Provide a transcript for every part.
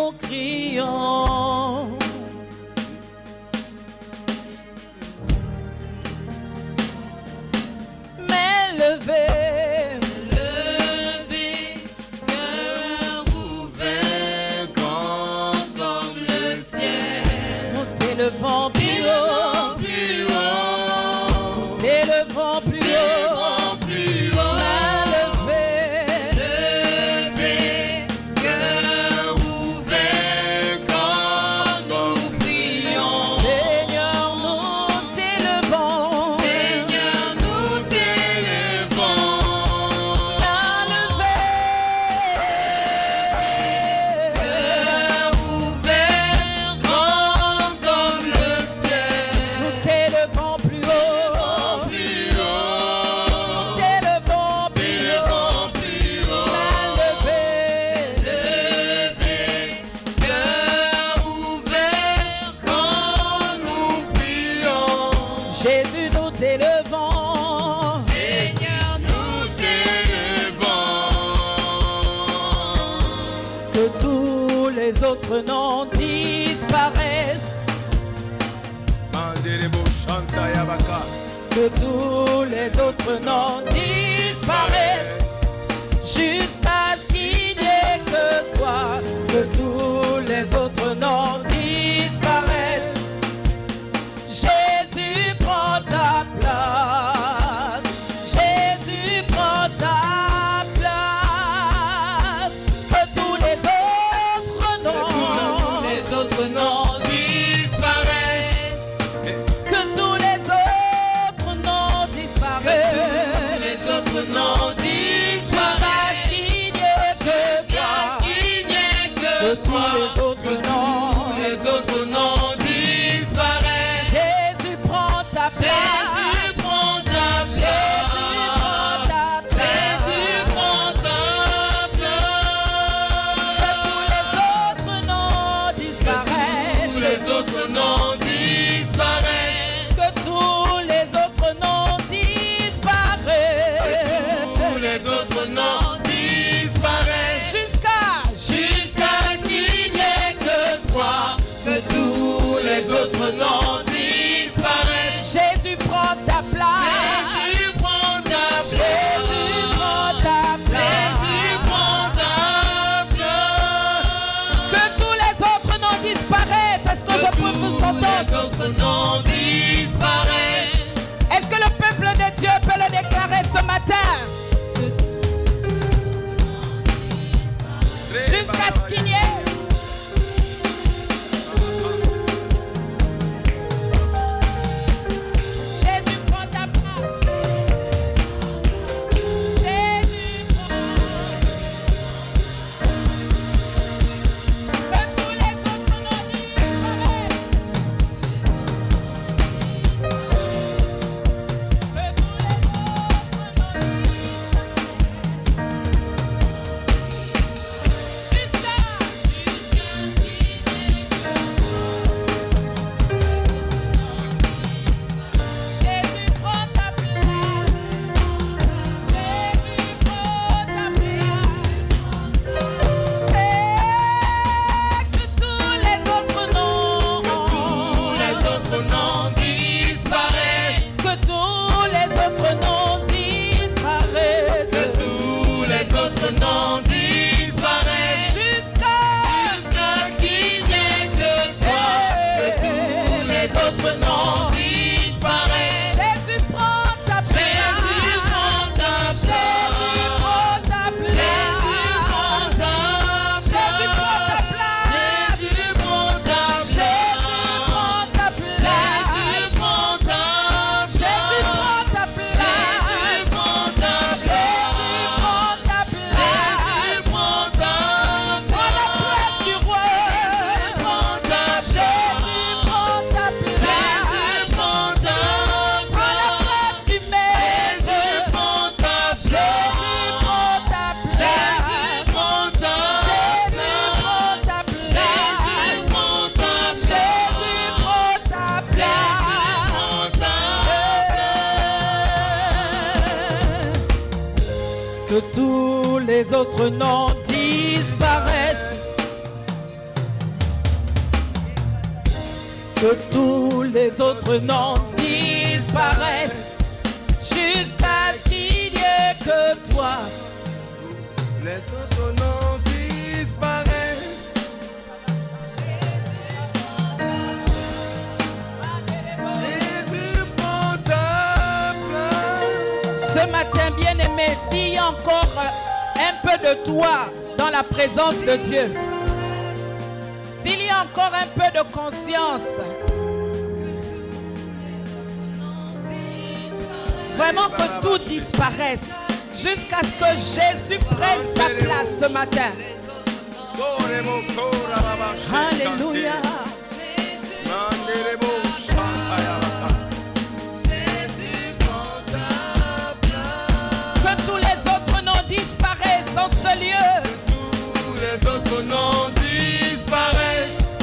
nous crions. Mais levez, cœur ouvert, grand comme le ciel. nous t'élevons plus haut, Plus haut, t'élevons plus haut. plus haut. Levé, cœur ouvert, quand nous prions. Seigneur, nous t'élevons. Seigneur, nous t'élevons. Cœur ouvert, grand comme le ciel. Nous t'élevons plus haut. Plus haut, T'élevons plus haut. plus haut. Levé, cœur ouvert, quand nous prions. Jésus, nous t'élevons. Seigneur, nous t'élevons. Que tous les autres noms disparaissent. Que tous les autres noms disparaissent. Jusqu'à ce qu'il n'y ait que toi. Que tous les autres noms disparaissent. Jésus prend ta place. Jésus prend ta place. Que tous les autres noms. Les autres noms disparaissent. Que tous les autres noms disparaissent. Les autres noms Jusqu'à disparaissent. ce qu'il n'y ait que toi. Qu'il n'y ait Que que tous toi. les autres noms. Les autres noms disparaissent. Jésus prend ta place. Jésus prend ta place. Jésus prend ta place. Jésus prend ta Que place. tous les autres noms disparaissent. Tous les autres noms disparaissent. Que tous les autres noms disparaissent. Tous les autres noms disparaissent. Jusqu'à Jusqu'à ce qu'il n'y ait que toi. Que tous les autres noms disparaissent. Jésus prend ta place. Jésus prend ta place. Jésus prend ta place. Jésus prend ta place. Que tous les autres noms disparaissent. Est-ce que je peux vous Les entendre? autres noms disparaissent. Est-ce que le peuple de Dieu peut le déclarer ce matin? Jusqu'à ce qu'il y ait. Jésus prend ta place. Jésus prend. Que tous les autres noms disparaissent. Que tous les autres noms disparaissent. Jusqu'à Jésus prend ta place. Jésus prend ta place. Et que tous les autres noms. Tous les autres noms disparaissent. Que tous les autres noms disparaissent. Que tous les autres noms disparaissent. Jusqu'à Jusqu'à ce qu'il n'y ait que toi. Que tous les autres noms disparaissent. Jésus prend ta place. Jésus prend ta place. Jésus prend ta place. Jésus prend ta place. Jésus prend ta place. Jésus prend ta place. Jésus prend ta place. Jésus prend ta place. Jésus prend ta place. Jésus prend ta place. Jésus prend ta place. Jésus prend ta Prends la place du roi. prend ta Jésus prend ta place. Jésus prend ta Prends la place du maître. Jésus prend ta Jésus prend ta place. Jésus prend ta Jésus prend ta place. Jésus prend ta Jésus prend ta place. Que tous les autres noms disparaissent. que tous les autres noms disparaissent, jusqu'à ce qu'il n'y ait que toi. Les autres noms disparaissent. Jésus prend ta place. Ce matin, bien-aimé, s'il y a encore un peu de toi dans la présence de Dieu, s'il y a encore un peu de conscience, vraiment que tout disparaisse, jusqu'à ce que Jésus prenne sa place ce matin. Alléluia. Que tous les autres noms disparaissent en ce lieu. Tous les autres noms disparaissent.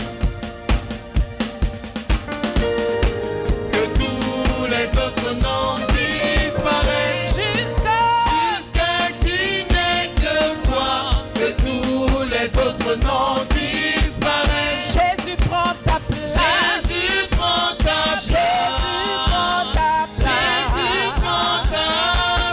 Que tous les autres noms disparaissent. Jusqu'à ce qu'il n'ait que toi. Que tous les autres noms disparaissent. Jésus prend ta place. Jésus prend ta place. Jésus prend ta place. Jésus prend ta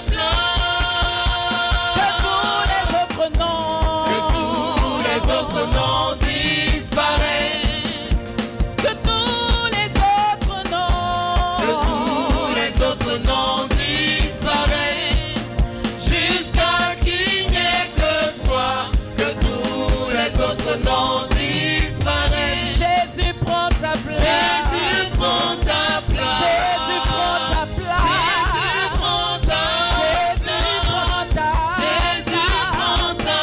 place. Que tous les autres noms. Que tous les autres noms disparaissent. Que tous les autres noms. Que tous les autres noms disparaissent. Jusqu'à ce qu'il n'y ait que toi. Que tous les autres noms disparaissent. Jésus prend ta place. Jésus prend ta place. Jésus prend ta place. Jésus prend ta Jésus prend ta Jésus prend ta Jésus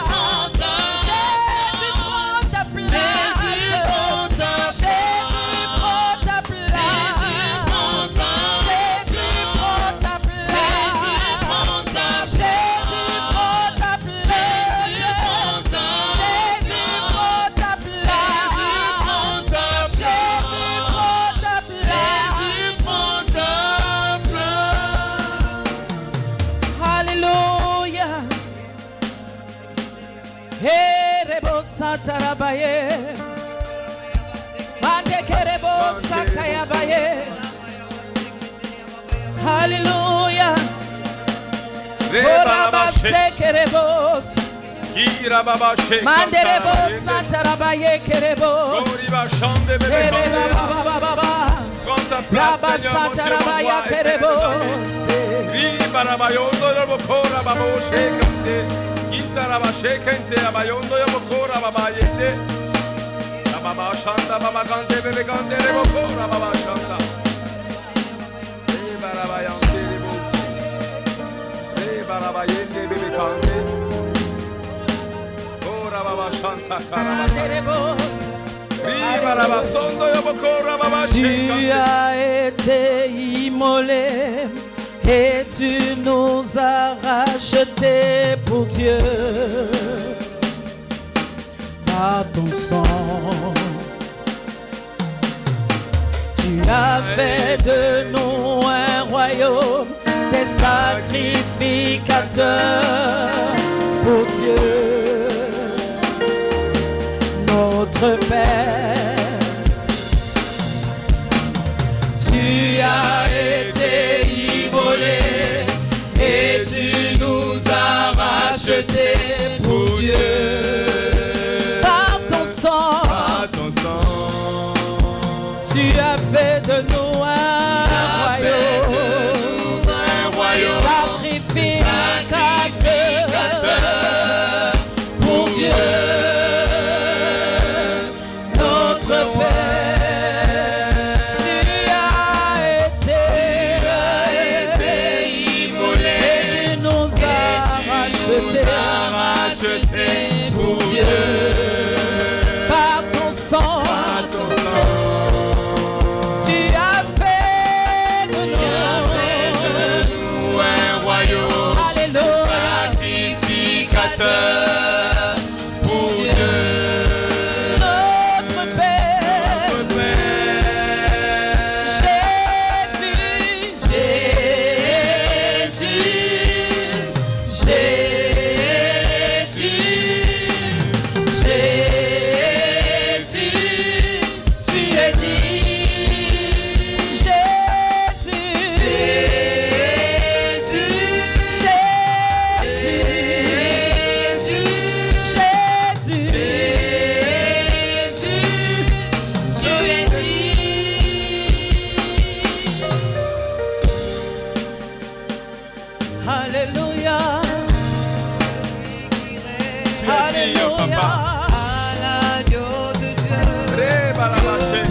prend ta Jésus prend ta Jésus prend ta place. Jésus prend ta Jésus prend ta place. Jésus prend ta Jésus prend ta place. Jésus prend ta Jésus prend ta place. Jésus prend ta Jésus prend ta place. Jésus prend ta Jésus prend ta place. Jésus prend ta place. Alléluia. Herebo satarabaye. Mandekerebo sakayabaye. Alléluia. Orabasekerebos. Manderebo satarabaye kerebos. Kerebabababa. Prends ta place, Rabba Seigneur, mon Dieu, mon satarabaya roi, éternel kerebos. Ribarabayondo yobokora baboshekante. Itarabashekante abayondo yobokora babayende. Baba shanta baba kante bebe kante rebokora baba shanta. Ribarabayande rebo. Ribarabayende bebe kante. Ora baba shanta karabata. Manderebos. Ribarabasondo yobokora baba Tu shekante. as été immolé et tu nous as rachetés pour Dieu par ton sang. Tu as fait de nous un royaume, des sacrificateurs pour Dieu, notre Père. Tu as été immolé et tu nous as rachetés pour Dieu. Par ton sang, tu as fait de nous un royaume, sacrificateur pour Dieu, notre Père. Tu as été immolé et tu nous as rachetés pour Dieu. Par ton sang, tu as fait de nous un royaume. Alléluia. Sacrificateur pour Dieu. Notre Père. Jésus. Jésus. Alléluia, papa. à l'agneau de Dieu. Rebalabaché.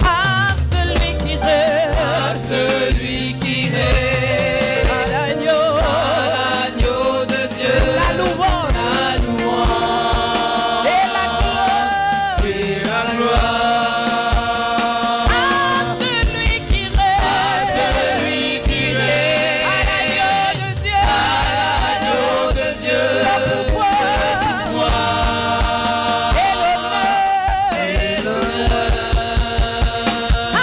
À celui qui règne, À celui qui règne, à l'agneau, à l'agneau de Dieu, la louange la louange et la gloire. et la gloire. À celui qui À règne, celui qui règne, à l'agneau de Dieu, à l'agneau de Dieu, le pouvoir et l'honneur. et l'honneur. À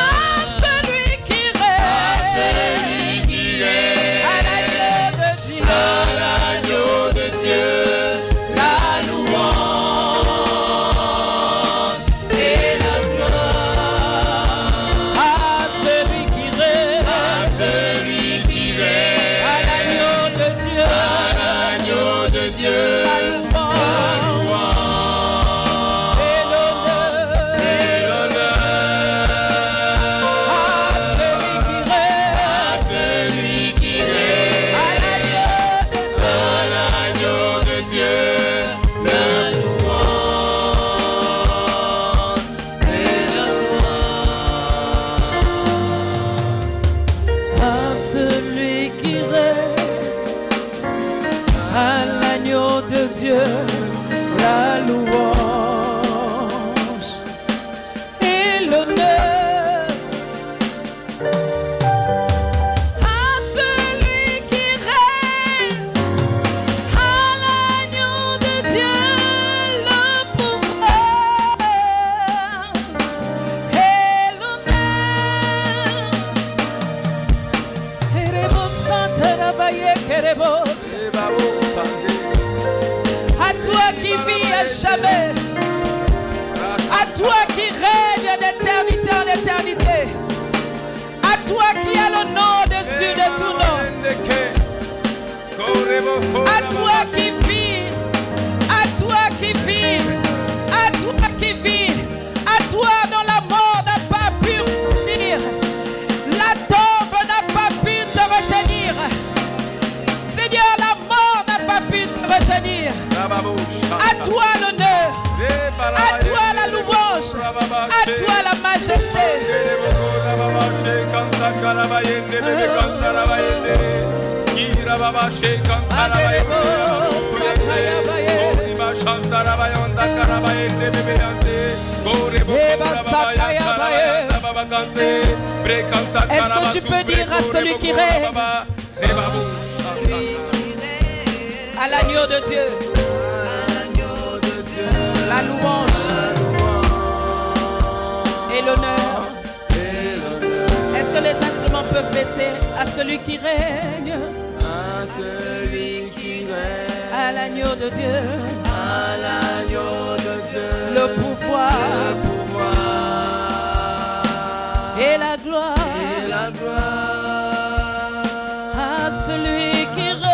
celui qui À règne, celui qui règne, à l'agneau de Dieu, à l'agneau de Dieu, la louange et la gloire. à celui qui règne, À celui qui règne, à l'agneau de Dieu, à l'agneau de Dieu, la la louange louange et l'honneur. et l'honneur. À celui qui règne, À celui qui règne, à l'agneau de Dieu, à l'agneau de Dieu, la louange et la gloire. à celui qui règne, à l'agneau de Dieu, la louange et l'honneur. À celui qui règne, à l'agneau de Dieu, le pouvoir et l'honneur. Queremos Santa Rabaye, queremos. À toi qui vis à jamais, à toi qui règne d'éternité en éternité, à toi qui as le nom au-dessus de tout nom, à toi qui vis, à toi qui vis, à toi qui vis, à toi dont la mort n'a pas pu retenir, la tombe n'a pas pu te retenir. Seigneur, la mort n'a pas pu te retenir. À toi l'honneur, à toi la louange, à toi la majesté. Est-ce que tu peux dire à celui qui règne, à l'agneau de Dieu, la louange et l'honneur? Est-ce que les instruments peuvent baisser à celui qui règne, À celui qui règne, à l'agneau de Dieu, à l'agneau de Dieu, le pouvoir le pouvoir et la gloire? et la gloire. À celui qui règne,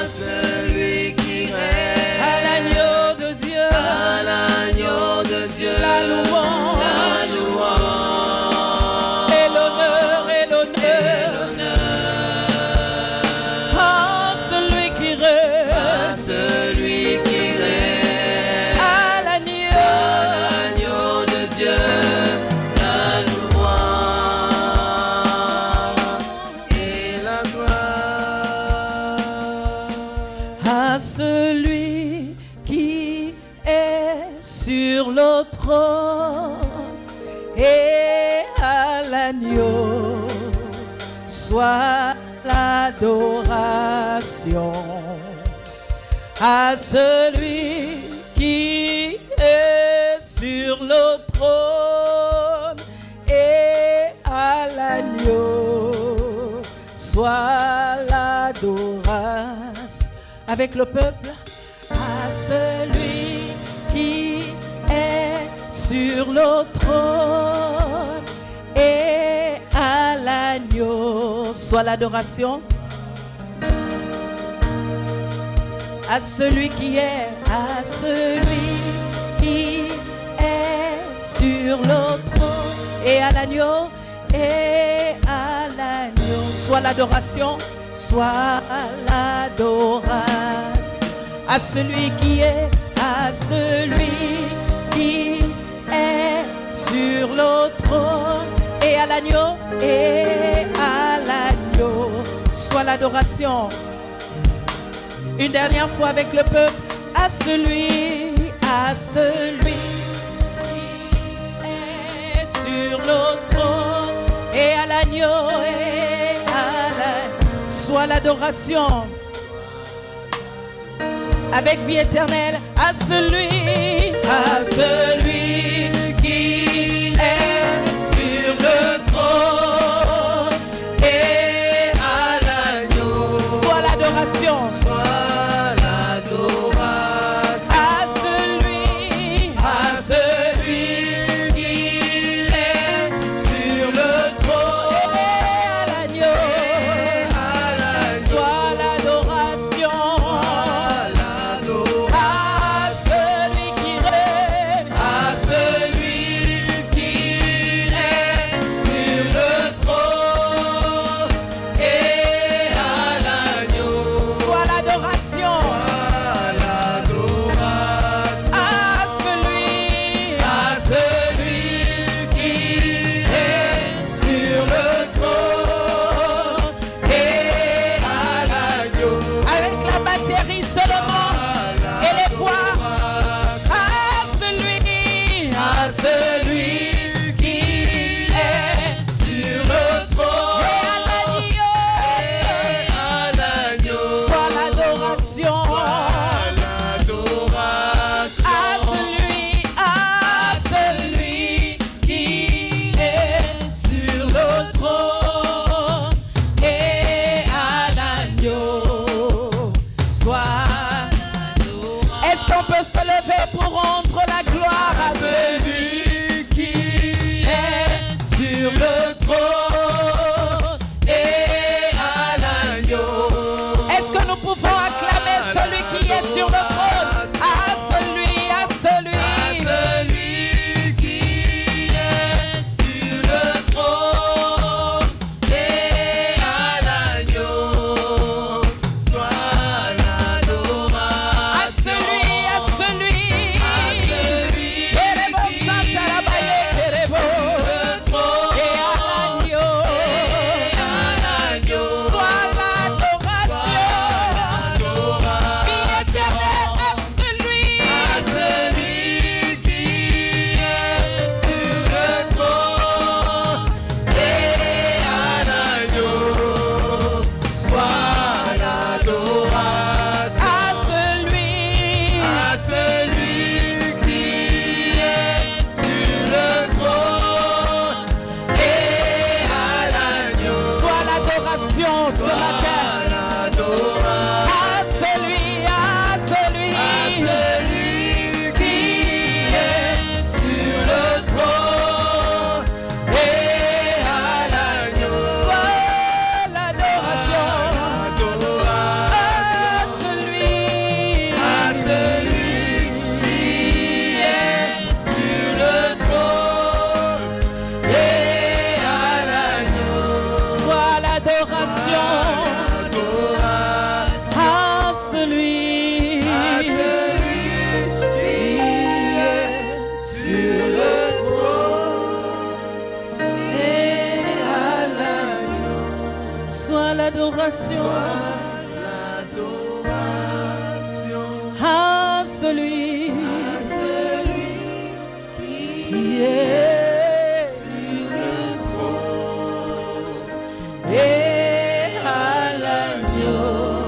À celui qui règne, à l'agneau de Dieu, à l'agneau de Dieu, la louange la louange et l'honneur et et l'honneur. l'honneur. À celui qui règne, À celui qui règne, à l'agneau, à l'agneau de Dieu, la louange et la gloire. à celui qui est sur le trône et à l'agneau soit l'adoration. À celui qui est sur le trône et à l'agneau soit l'adoration. Avec le peuple, à celui qui est sur le trône et à l'agneau soit l'adoration. À celui qui est, à celui qui est sur le trône et à l'agneau soit l'adoration, soit l'adoration à celui qui est sur le trône et à l'agneau, soit l'adoration. Une dernière fois avec le peuple, à celui qui est sur le trône et à l'agneau, soit l'adoration. Avec vie éternelle, à celui qui est sur le trône et à l'agneau, soit l'adoration. l'adoration à celui qui est sur le trône et à l'agneau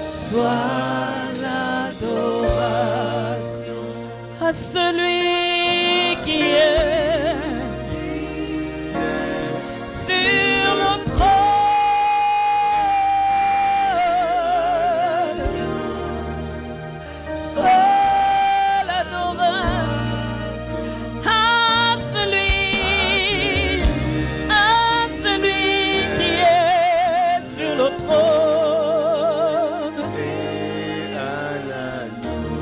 soit l'adoration à celui qui est sur le trône. Soit l'adoration à celui qui est sur le trône et à l'agneau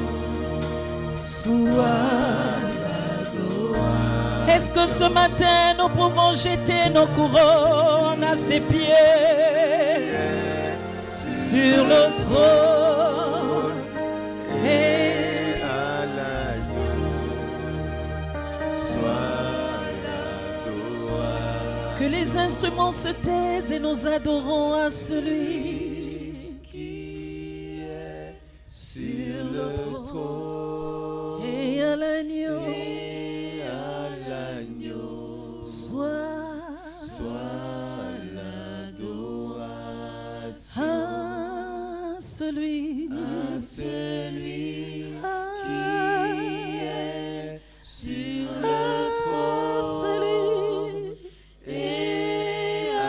soit l'adoration. Est-ce que ce matin nous pouvons jeter nos couronnes incline à ses pieds sur le trône et à l'agneau soit la gloire. que les instruments se taisent et nous adorons à celui Qui est sur le trône et à l'agneau et à l'agneau soit l'adoration à celui à celui qui est sur le trône et à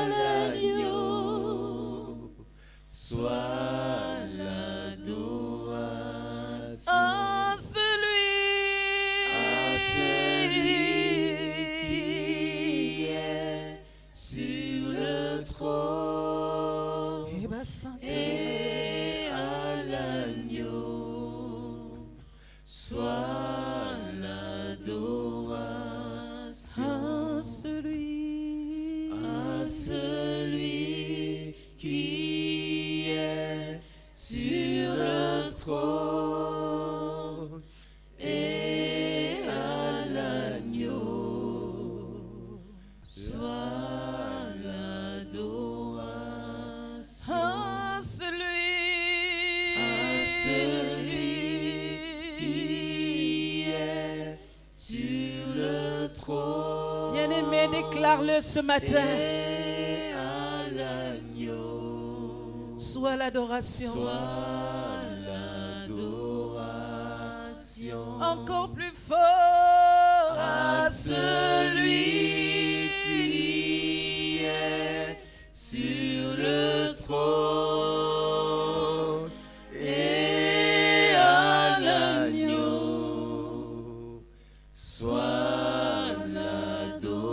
l'agneau soit l'adoration à celui qui est sur le trône et ma sainte et à l'agneau soit l'adoration à celui qui est sur le trône et à l'agneau soit l'adoration à celui qui est sur le trône bien-aimé, déclare-le ce matin. et à l'agneau Soit l'adoration soit l'adoration encore plus fort à celui qui est sur le trône et à l'agneau soit l'adoration.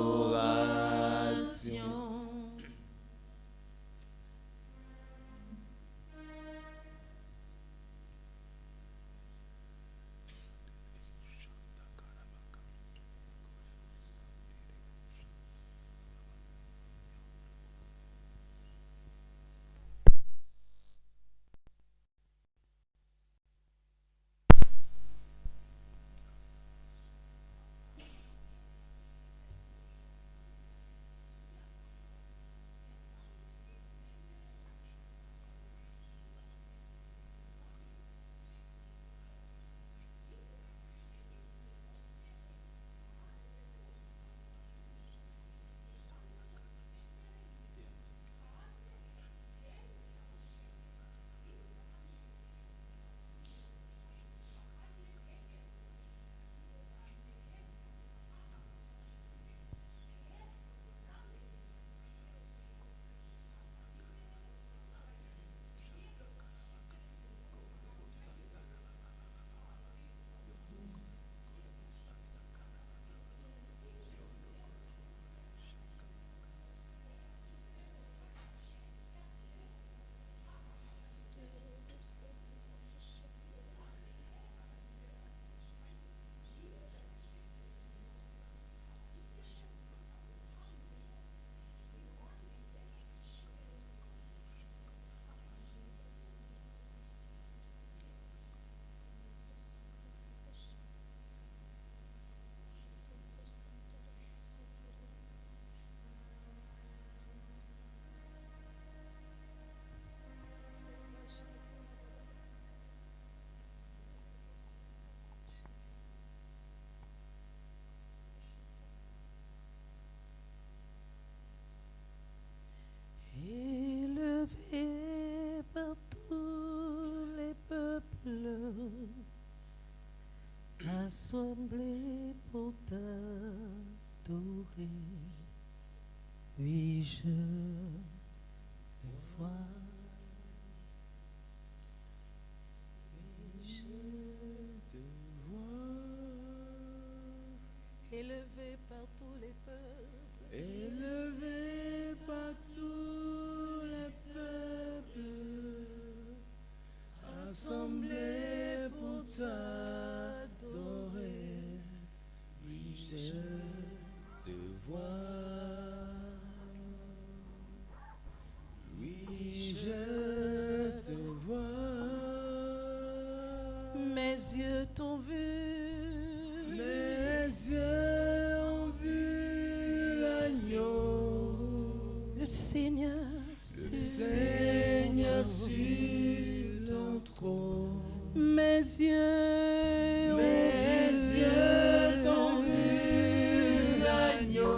élevé par tous les peuples, assemblés pour t'adorer. Oui, je le vois. Oui, je te vois. Élevé par tous les peuples. Élevé par tous les peuples, assemblés pour t'adorer. Oui, je te vois. yeux t'ont vu. Mes yeux ont vu l'agneau. Le Seigneur sur son trône. Mes yeux t'ont vu l'agneau.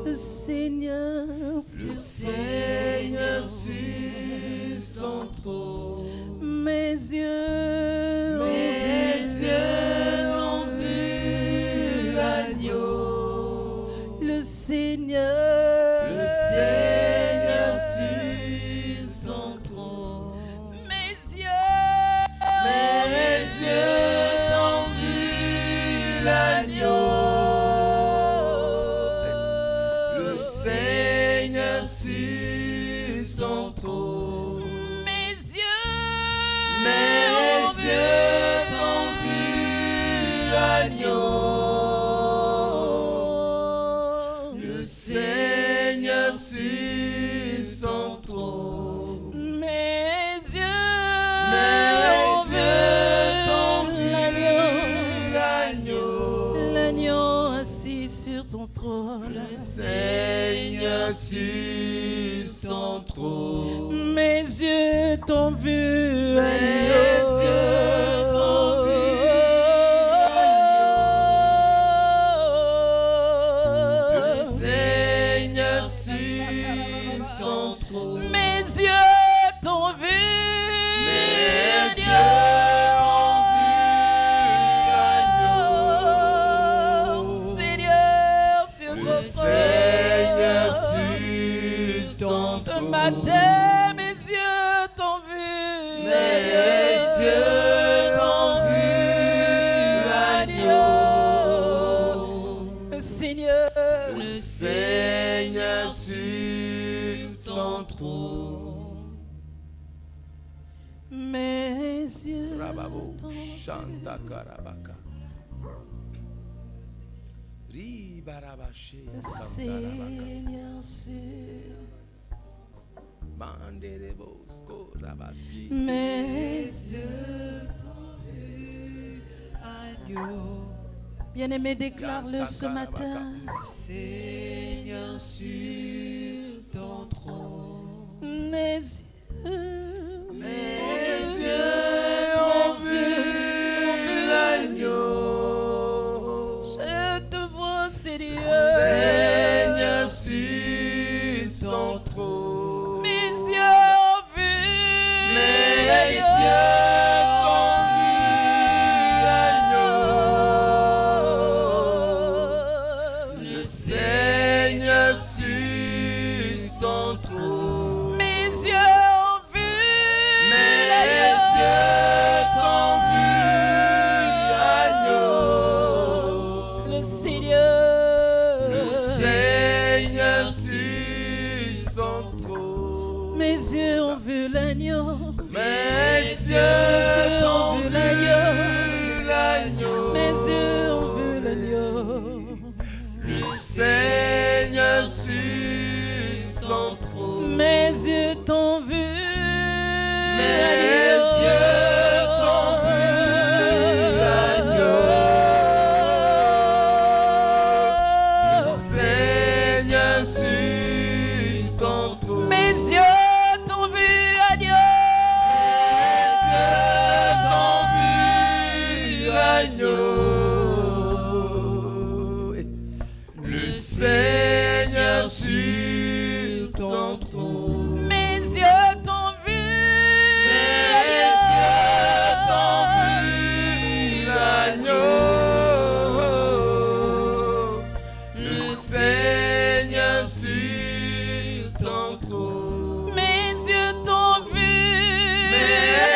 Le Seigneur sur son trône. Mes yeux ont vu l'agneau. Le Seigneur sur son trône. Mes yeux ont vu l'agneau. Le Seigneur sur son trône. Mes yeux ont vu l'agneau. Le Seigneur sur son trône. Mes yeux ont vu l'agneau. L'agneau assis sur ton trône. Le Seigneur sur son trône. Mes yeux t'ont vu. Ce matin, mes yeux t'ont vu. Mes yeux t'ont vu l'agneau. Le Seigneur sur son trône. Mes yeux t'ont vu. Le Seigneur sur mes yeux t'ont vu agneau. Bien-aimé, déclare-le ce matin. Seigneur sur son trône. Mes yeux ont vu l'agneau. Je te vois, Seigneur. Seigneur sur son trône. Mes yeux ont vu. Mes yeux ont vu l'agneau. Le Seigneur sur son trône. Mes yeux ont vu. Mes yeux ont vu l'agneau. Le Seigneur. Le Seigneur sur son trône. Mes yeux ont vu l'agneau. Mes yeux ont vu l'agneau. Mes yeux ont vu l'agneau. Le Seigneur sur son trône. Mes yeux t'ont vu. Mes yeux t'ont vu l'agneau. Le Seigneur sur son trône. Mes yeux t'ont vu agneau. Le Seigneur sur son trône. Mes yeux t'ont vu. Mes yeux t'ont vu l'agneau. Le Seigneur sur son trône. Mes yeux t'ont vu. Mes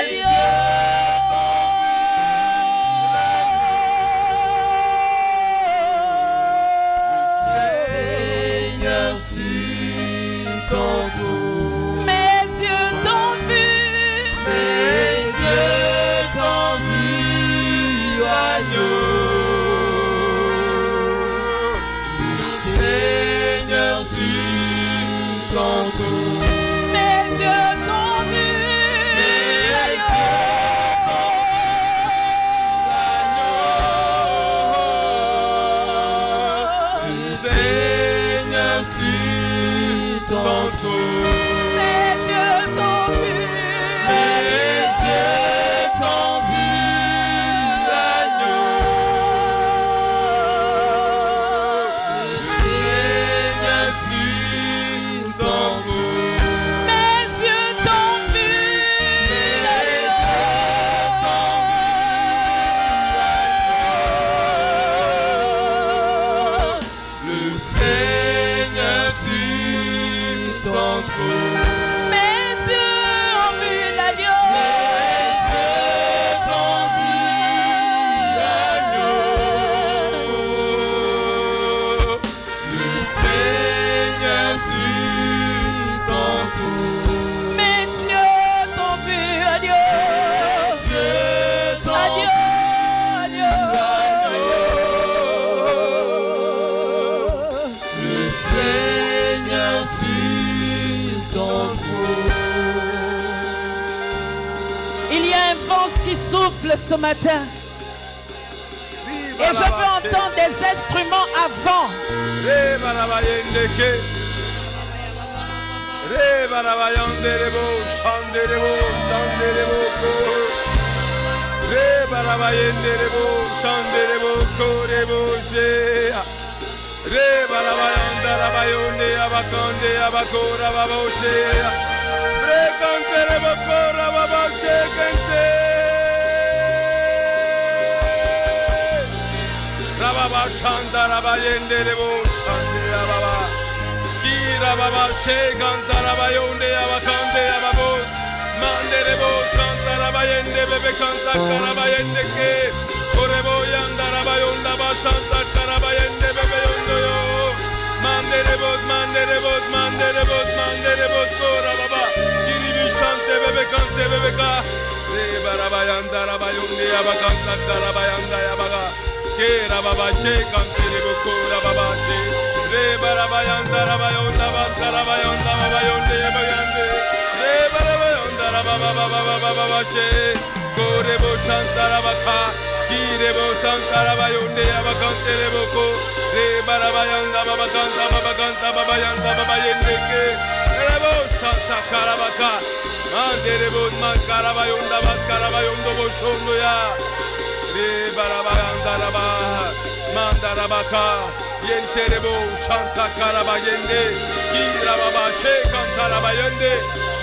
trop. Mes yeux t'ont vu. Mes yeux t'ont vu l'agneau. Le Seigneur fut ton trône. Mes yeux t'ont vu. Mes yeux t'ont vu l'agneau. Le Seigneur fut ton trône. Mes yeux ont vu l'agneau. Mes yeux t'ont vu agneau. Agneau, il y a un vent qui souffle ce matin. Et je veux entendre des instruments à vent. Rababa Shandaraba Yenderebo Shandaraba Kira Baba Shekantaraba Yonde Abakande Ababo Manderebo Santaraba Yende Bebe Kanta Karaba Yende Ke Korebo Yandaraba Yonda Bashanta Karaba Yende Bebe Yondo Yo Manderebo Kora Baba Kiri Shante Bebe Kante Bebe Ka Rebaraba Yandaraba Yonde Abakanta Karaba Yanda Yabaga Kera Baba Shekante Kora Baba She Rebaraba Yandaraba Yonda Basaraba Yonda Baba Yonde Yabagande Rebaraba Yondaraba Baba She Korebo Shantaraba Ka Kirebo Santaraba Yonde Yabakante Reboko Rebaraba Yanda Baba Kanta Baba Yanda Baba Yende Ke Rebo Shanta Karabaka Manderebo Mankaraba Yonda Baskaraba Yondo Boshondo Ya Rebaraba Yandaraba Mandarabaka Yenterebo Shanta Karaba Yende Kira Baba Shekantaraba Yende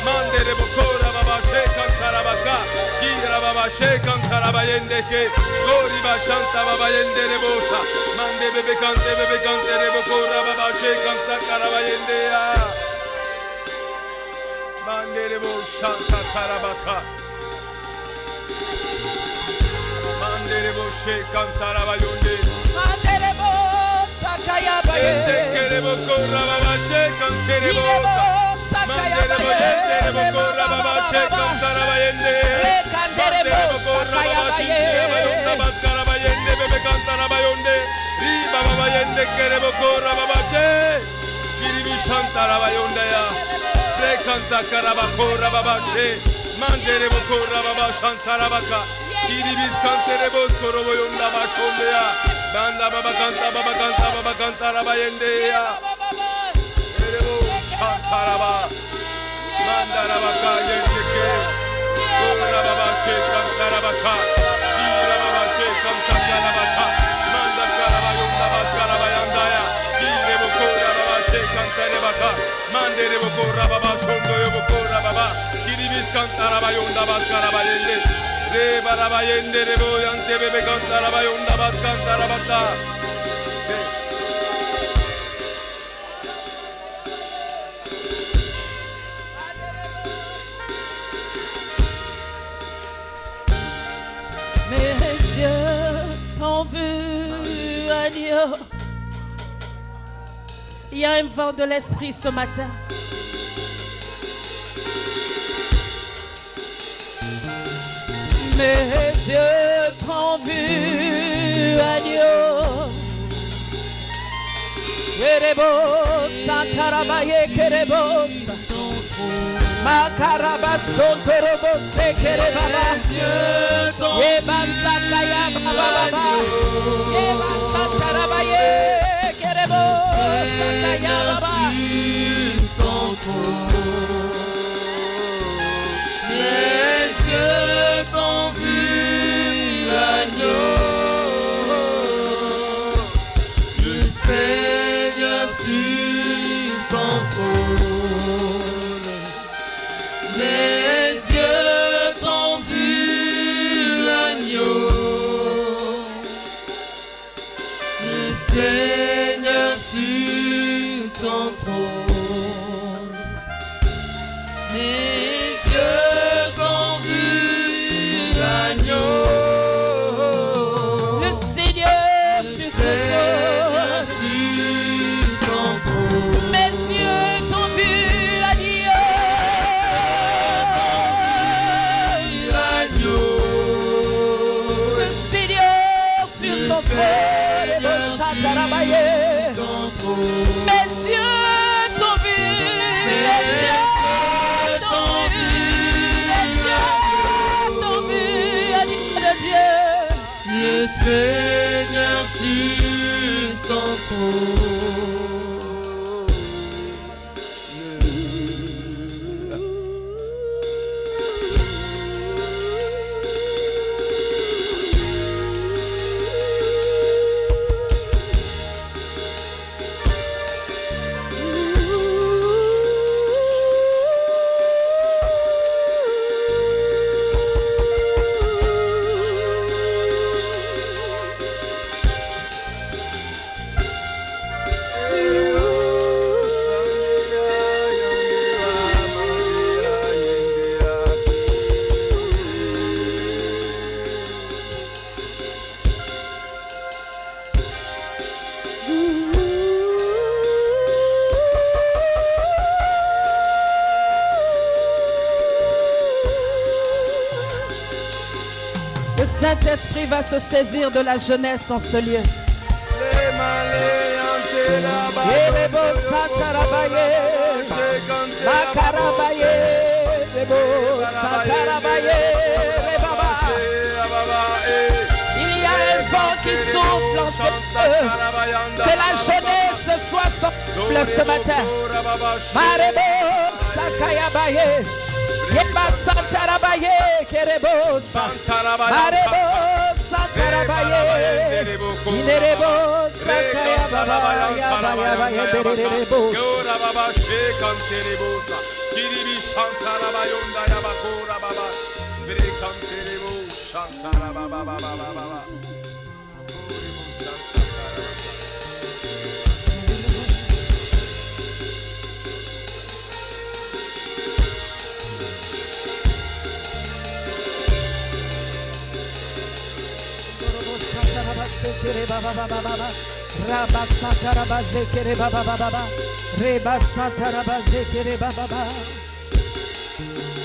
Manderebo Kora Baba Shekantarabaka Kira Baba Shekantaraba Yende Ke Gori Bashanta Baba Yende Rebosa Mande Bebe Kante Rebo Kora Baba Shekantaraba Yende Ya Manderebo Shanta Karabaka Manderebo Shekantaraba Yonde Manderebo Sakaya Baye. Yenterebo Kora Baba Shekantarebo Manderebo Yenterebo Kora Baba Shekantaraba Yende Manderebo Kora Baba Shekantaraba Baskaraba Yende Bebe Kantaraba Yonde Riba Baba Yende Kerebo Kora Baba She Kiribi Shantaraba Yonde Ya Rekanta Karaba Kora Baba She Manderebo Kora Baba Shantarabaka Kiribi Kanterebo Korobo Yonda Bashonde Ya Banda Baba Kanta Raba Yende Ya Kerebo Shantaraba Mandarabaka Yende Ke Kora Baba She Kantarabaka Kira Baba She Kantarabaka Manda Karaba Yonda Baskaraba Yanda Ya Kirebo Kora Baba She Kantarabaka Manderebo Kora Baba Shondo Yobo Kora Baba Kiribi Kantaraba Yonda Baskaraba Yende Rebaraba Yende Rebo Yante Bebe Kantaraba Yonda Baskantarabaka Mes yeux t'ont vu agneau. Il y a un vent de l'esprit ce matin. Mes yeux t'ont vu agneau. Kerebo Santarabaye Kerebo Makaraba Sontorobo Sekerebaba Yeba Sakaya Baba Yeba Santarabaye Kerebo Sakaya Baba trône. Mes yeux t'ont vu l'agneau, le Seigneur sur son trône. Mes yeux t'ont vu l'agneau, le Seigneur sur son trône. Mes yeux t'ont vu l'agneau, Le Seigneur le sur Seigneur sur son trône. mes yeux t'ont vu l'agneau. Le Seigneur sur ton trône. Le Chatarabaye. Mes yeux t'ont vu. Mes yeux t'ont vu. Mes yeux t'ont vu. Agneau de Dieu. Le Seigneur sur son trône. Le Saint-Esprit va se saisir de la jeunesse en ce lieu. Erebo Satarabaye, Makarabaye, Erebo Satarabaye, Rebaba. Il y a un vent qui souffle en ce lieu. Que la jeunesse soit sensible ce matin. Marebo Sakayabaye, Yeba Satarabaye, Kerebo Marebo Satarabaye, Inerebo Sakayabaya, Yabaya, Berebo.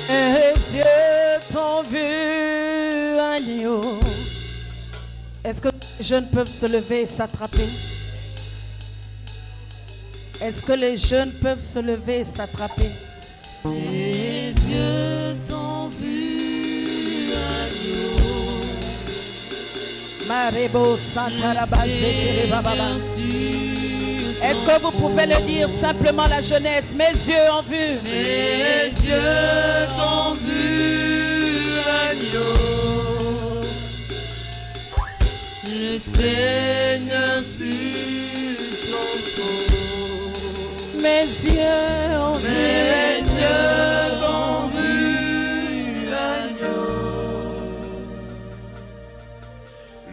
Mes yeux t'ont vu agneau. Est-ce que les jeunes peuvent se lever et s'attraper? Est-ce que les jeunes peuvent se lever et s'attraper? Mes yeux t'ont vu l'agneau, Marebo Satarabazé Bababa. Est-ce que vous pouvez le dire simplement la jeunesse? Mes yeux ont vu. mes yeux t'ont vu l'agneau, le Seigneur sur son trône. Mes yeux ont vu. Mes yeux ont vu l'agneau,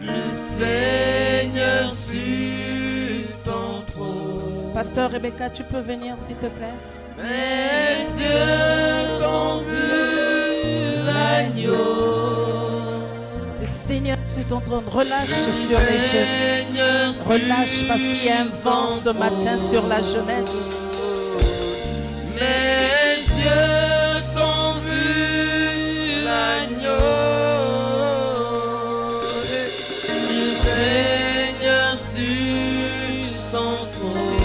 le Seigneur sur son trône. Pasteur Rebecca, tu peux venir s'il te plaît? Mes yeux ont vu l'agneau, Le Seigneur sur ton trône, relâche sur les jeunes. Relâche parce qu'il y a un vent ce matin sur la jeunesse. Mes yeux t'ont vu l'agneau, le Seigneur sur son trône.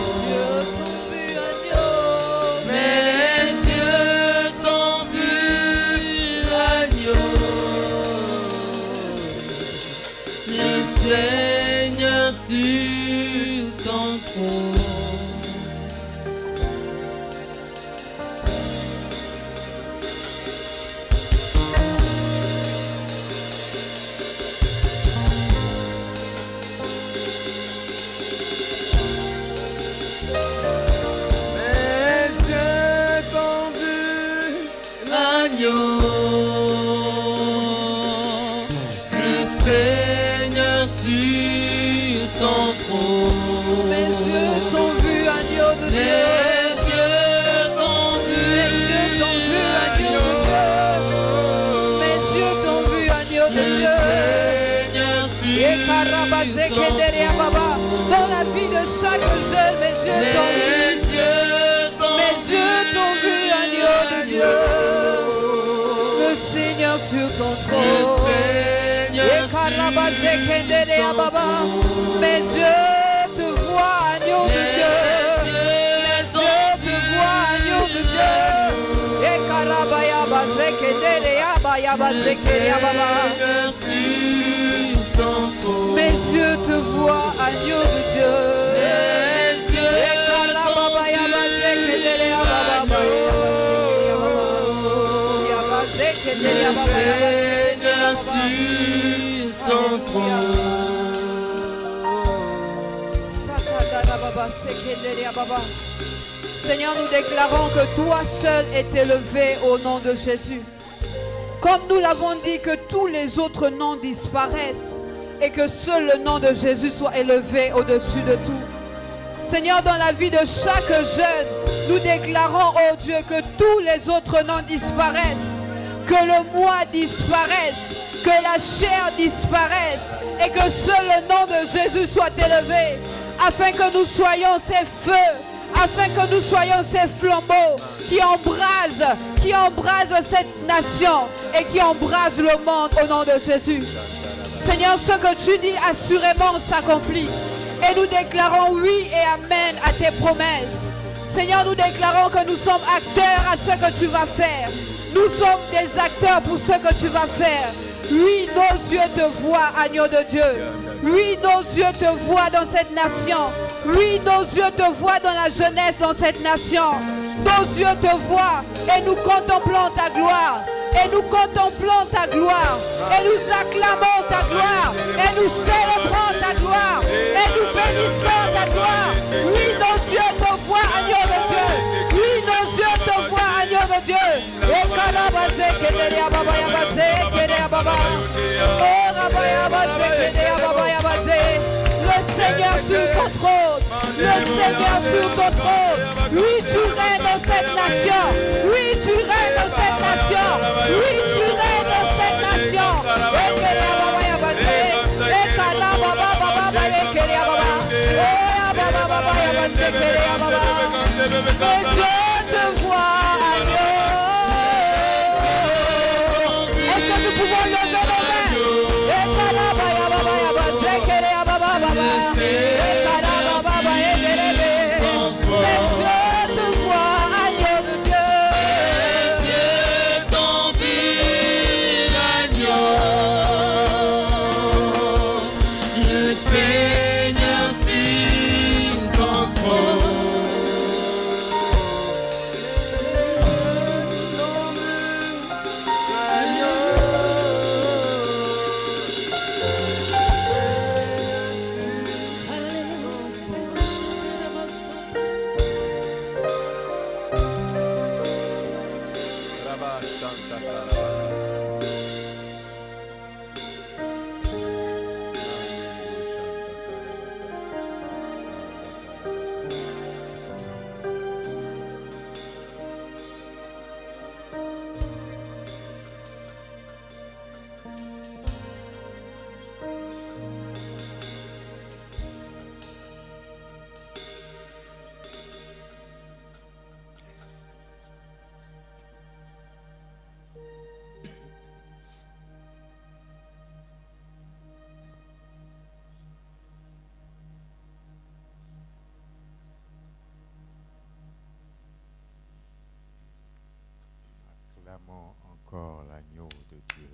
Mes yeux t'ont vu l'agneau, le Seigneur sur son trône. l'agneau. Le Seigneur sur ton trône. Mes yeux t'ont vu, agneau de Dieu. Mes yeux t'ont vu, agneau de Dieu. Mes yeux t'ont vu, agneau de Dieu. Et Karabazé Kederia Baba. Dans la vie de chaque jeune, mes yeux t'ont vu. Mes yeux t'ont vu, agneau de Dieu. Le Seigneur sur ton trône. Et Karabazé Kederia Baba. Mes yeux te voient, agneau de Dieu. Mes yeux te voient, agneau de Dieu. Et Karabaya Bazé Kederia Baya Bazé Kederia Baba. Mes yeux te voient, agneau de Dieu. Mes yeux Seigneur sur son trône. Seigneur, nous déclarons que toi seul est élevé au nom de Jésus. Comme nous l'avons dit, que tous les autres noms disparaissent et que seul le nom de Jésus soit élevé au-dessus de tout. Seigneur, dans la vie de chaque jeune, nous déclarons, oh Dieu, que tous les autres noms disparaissent, que le moi disparaisse, que la chair disparaisse et que seul le nom de Jésus soit élevé, afin que nous soyons ces feux, afin que nous soyons ces flambeaux qui embrasent cette nation et qui embrasent le monde au nom de Jésus. Seigneur, ce que tu dis assurément s'accomplit. Et nous déclarons oui et amen à tes promesses. Seigneur, nous déclarons que nous sommes acteurs à ce que tu vas faire. Nous sommes des acteurs pour ce que tu vas faire. Oui, nos yeux te voient, agneau de Dieu. Oui, nos yeux te voient dans cette nation. Oui, nos yeux te voient dans la jeunesse dans cette nation. Nos yeux te voient et nous contemplons ta gloire. Et nous contemplons ta gloire. Et nous acclamons ta gloire. Et nous célébrons ta gloire. Et nous bénissons ta gloire. Oui, nos yeux te voient, agneau de Dieu. Oui, nos yeux te voient, agneau de Dieu. Et Karabazé, Kedelia Baba Yabazé, Kedelia Baba. Oh, Rabayabazé, Kedelia Baba Yabazé. Le Seigneur sur ton trône. Le Seigneur sur ton trône. Oui, tu règnes dans cette nation. Oui, tu règnes dans cette nation. Oui, tu règnes dans cette nation. Et Kedelia Baba Yabazé. Et Karababa Baba Baba Kedelia Baba. Oh, Baba Baba Yabazé, Kedelia Baba. Mais je te vois, agneau. Est-ce que nous pouvons lever nos mains? Et Karabaya Baba Yabazé, Kedelia Baba Baba. Et Karababa Baba Yedelebe. Mais je te vois, agneau de Dieu. Mes yeux t'ont vu, l'agneau. Le Seigneur sur son trône. Acclamons encore l'agneau de Dieu.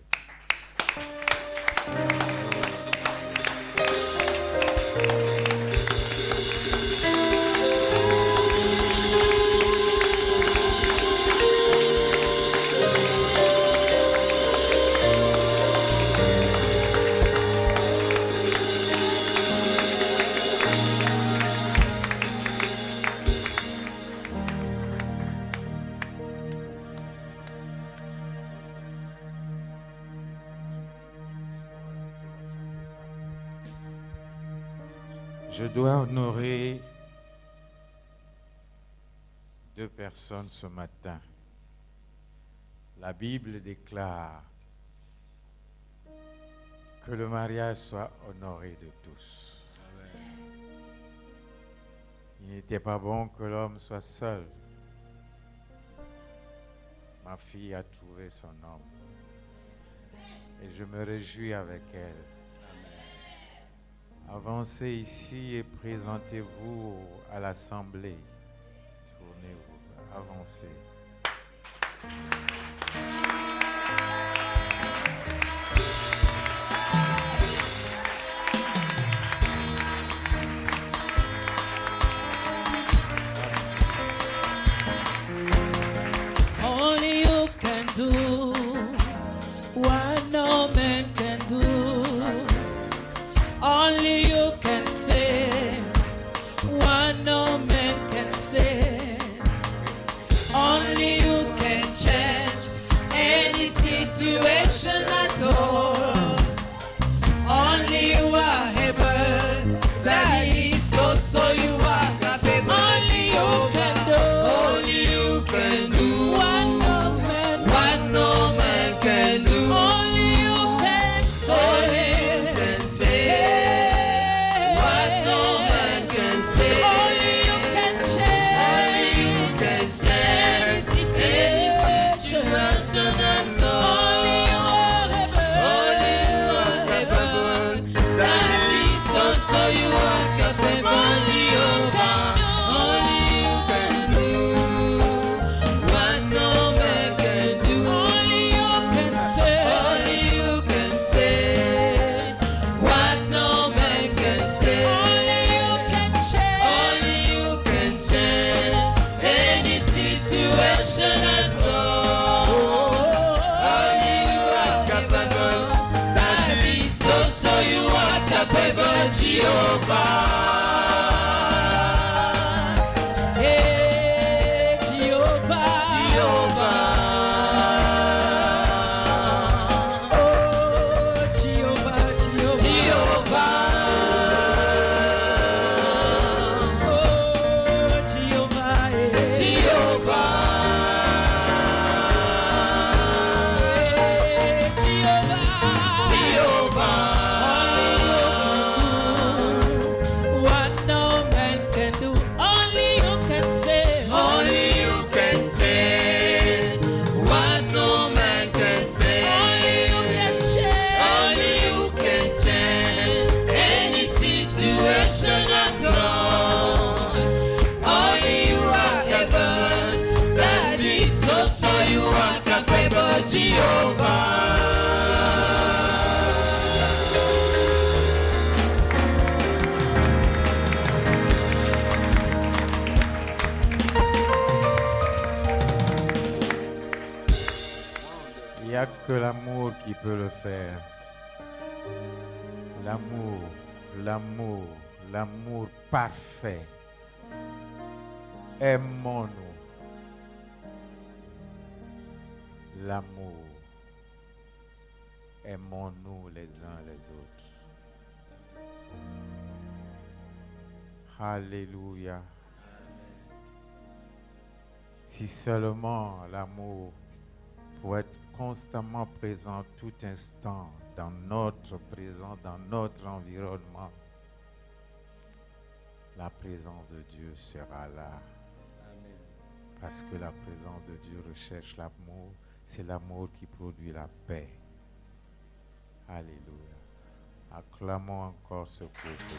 Je dois honorer deux personnes ce matin. La Bible déclare que le mariage soit honoré de tous. Il n'était pas bon que l'homme soit seul. Ma fille a trouvé son homme. Et je me réjouis avec elle. Avancez ici et présentez-vous à l'assemblée. Tournez-vous, avancez. Only you can do what no man can do. Only you can say what no man can say. Only you can change any situation at all. Only you are able, that is also you are capable. Only you can do. Only you can do What no man what no man can do. Only you can Only you say. can say what no man can say. Only you can Only you change can any change any situation. situation at all. Only you are Only you are capable. That is also you are capable. Only you can do what no man can do. Only you can say. Only you can say what no man can say. Only you can change. Only you can change any situation at all. Only you are capable. That is also you are capable, Jehovah. Hey, Jehovah. Oh, Jehovah, Jehovah. Oh, Jehovah, hey, Jehovah. What no man can do, only you can say. Only you can say what no man can say. Only you can change. Only you can change any situation at all. Only you are able, that is also you are capable, Jehovah. Il n'y a que l'amour qui peut le faire. L'amour, l'amour, l'amour parfait. Aimons-nous. L'amour. Aimons-nous les uns les autres. Alléluia. Si seulement l'amour pour être constamment présent tout instant dans notre présent, dans notre environnement, la présence de Dieu sera là. Parce que la présence de Dieu recherche l'amour, c'est l'amour qui produit la paix. Alléluia. Acclamons encore ce couple.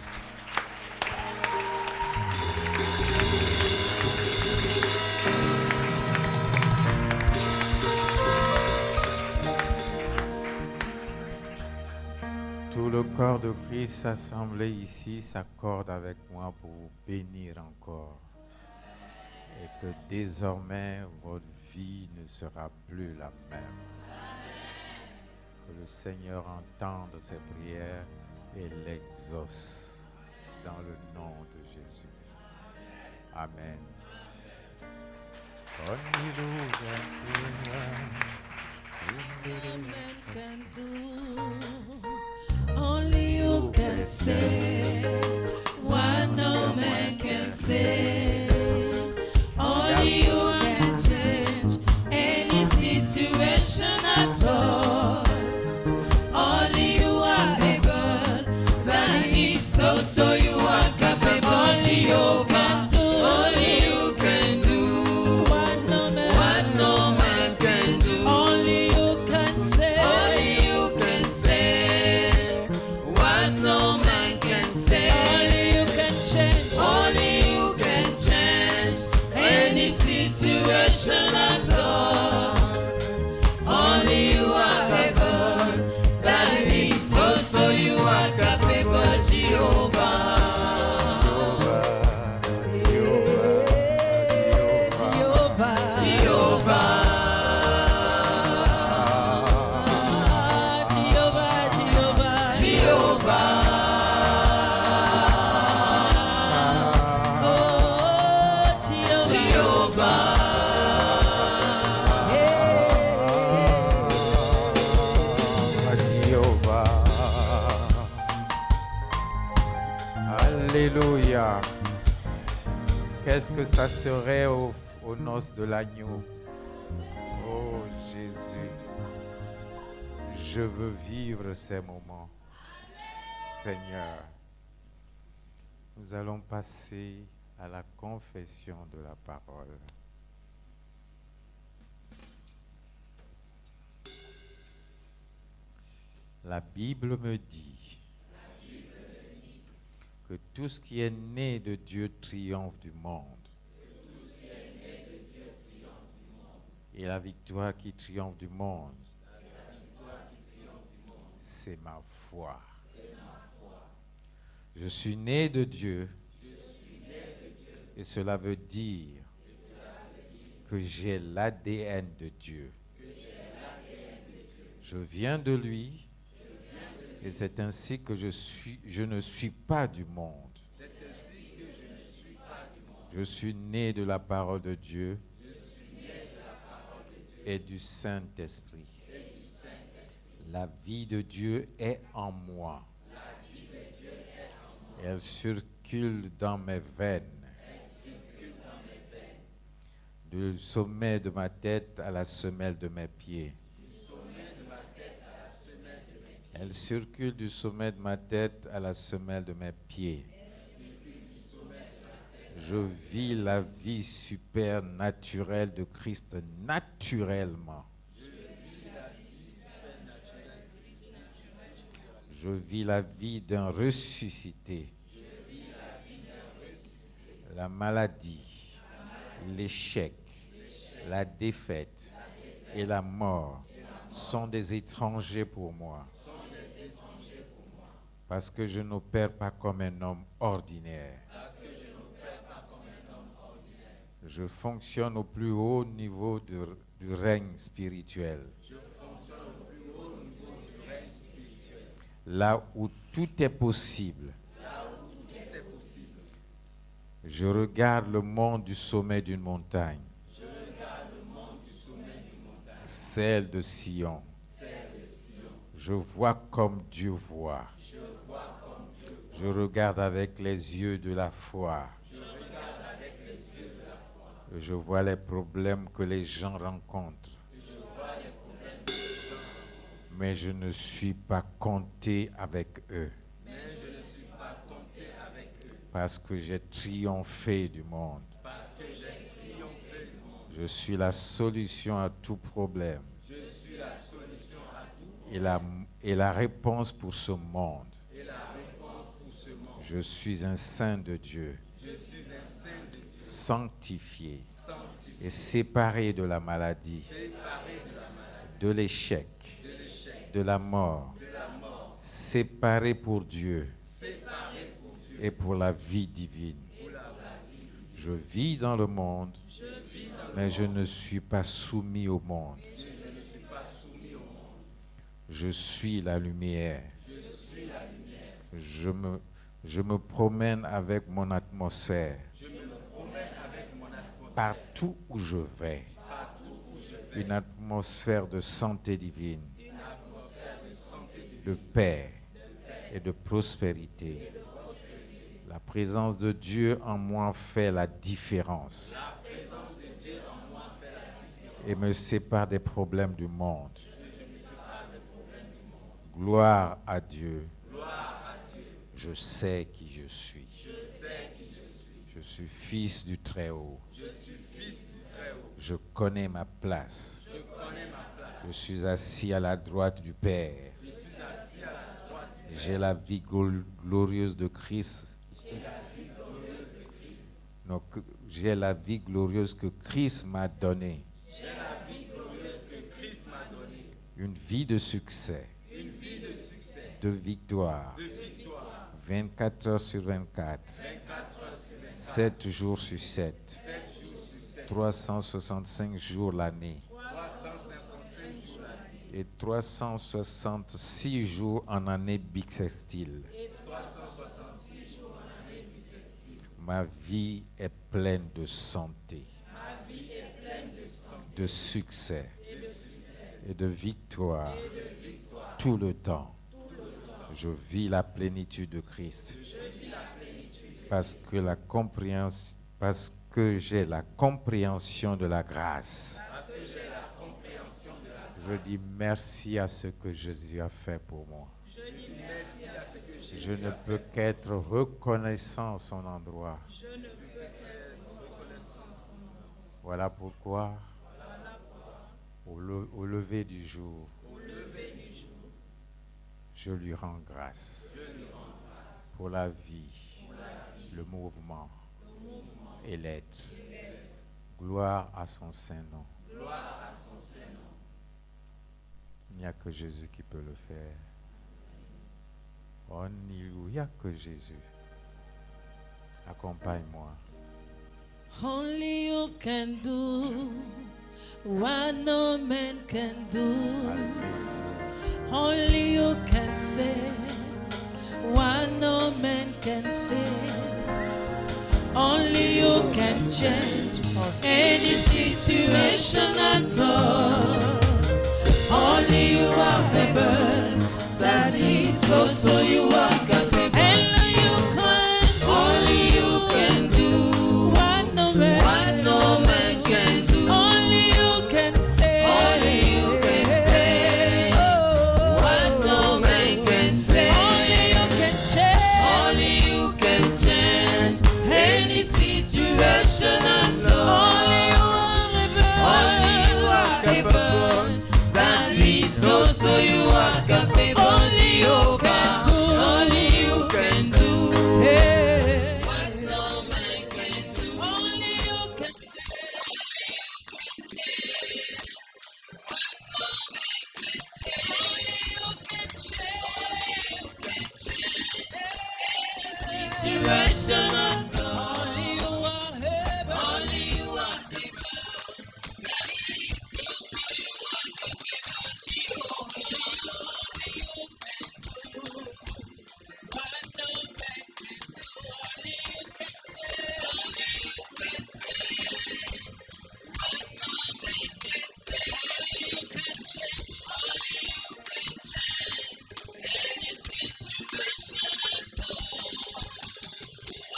Tout le corps de Christ assemblé ici s'accorde avec moi pour vous bénir encore. Et que désormais votre vie ne sera plus la même. Que le Seigneur entende ces prières et l'exauce dans le nom de Jésus. Amen. Alléluia. Man can do. Only you can say what que ça serait aux noces de l'agneau. Oh Jésus, je veux vivre ces moments. Seigneur, nous allons passer à la confession de la parole. La Bible me dit que tout ce qui est né de Dieu triomphe du monde. Et la victoire qui triomphe du monde, c'est ma foi. Je suis né de Dieu. Et cela veut dire que j'ai l'ADN de Dieu. Je viens de lui. Et c'est ainsi que je ne suis pas du monde. Je suis né de la parole de Dieu et du Saint-Esprit. La vie de Dieu est en moi. Elle circule dans mes veines. Du sommet de ma tête à la semelle de mes pieds. Elle circule du sommet de ma tête à la semelle de mes pieds. Je vis la vie supernaturelle de Christ naturellement. Je vis la vie d'un ressuscité. La maladie, l'échec, la défaite et la mort sont des étrangers pour moi. Parce que je n'opère pas comme un homme ordinaire. Je fonctionne au plus haut niveau du règne spirituel. Là où tout est possible. Je regarde le monde du sommet d'une montagne. Celle de Sion. Je vois comme Dieu voit. Je regarde avec les yeux de la foi. Je vois les problèmes que les gens rencontrent. Mais je ne suis pas compté avec eux. Parce que j'ai triomphé du monde. Je suis la solution à tout problème. Et la réponse pour ce monde. Je suis un saint de Dieu, sanctifié et séparé de la maladie, de l'échec, de la mort, séparé pour Dieu et pour la vie divine. Je vis dans le monde, mais je ne suis pas soumis au monde. Je suis la lumière. Je me promène avec mon atmosphère. Partout où je vais. Une atmosphère de santé divine. De paix et de prospérité. La présence de Dieu en moi fait la différence. Et me sépare des problèmes du monde. Gloire à Dieu. Je sais qui je suis. Je suis fils du Très-Haut. Je connais ma place. Je suis assis à la droite du Père. J'ai la vie glorieuse de Christ. Donc, j'ai la vie glorieuse que Christ m'a donnée. Une vie de succès. De victoire. 24 heures sur 24. 7 jours sur 7. 365 jours l'année. Et 366 jours en année bissextile. Ma vie est pleine de santé, de succès et de victoire tout le temps. Je vis la plénitude de Christ parce que que j'ai la compréhension de la grâce. Je dis merci à ce que Jésus a fait pour moi. Je ne peux qu'être reconnaissant à son endroit. Voilà pourquoi, au lever du jour, je lui rends grâce pour la vie, le mouvement et l'être. Gloire à son Saint-Nom. Il n'y a que Jésus qui peut le faire. Oh, il n'y a que Jésus. Accompagne-moi. Only you can do what no man can do. Only you can say what no man can say. Only you can change any situation at all. Only you are able, that is also you are capable. Only you can do what no man can do. Only you can say what no man can say. Only you can change any situation at all. Only you are able, that is also you are capable. Only you can do. Only you can do what no man can do. Only you can say what no man can say. Only you can change any situation at all. Only you are able. Only you are able. That is also you are capable. Only you can do what no man can do. Only you can say. Only you can say what no man can say. Only you can change. Only you can change any situation at all.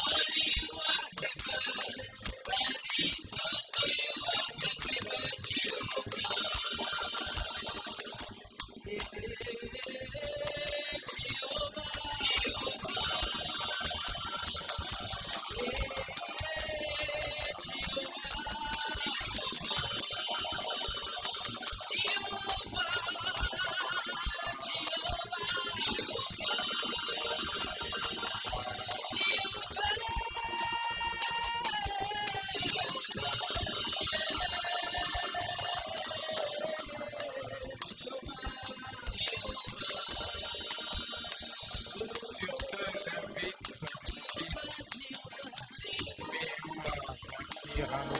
Only you are capable. That is also you are capable.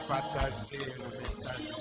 Partager le message.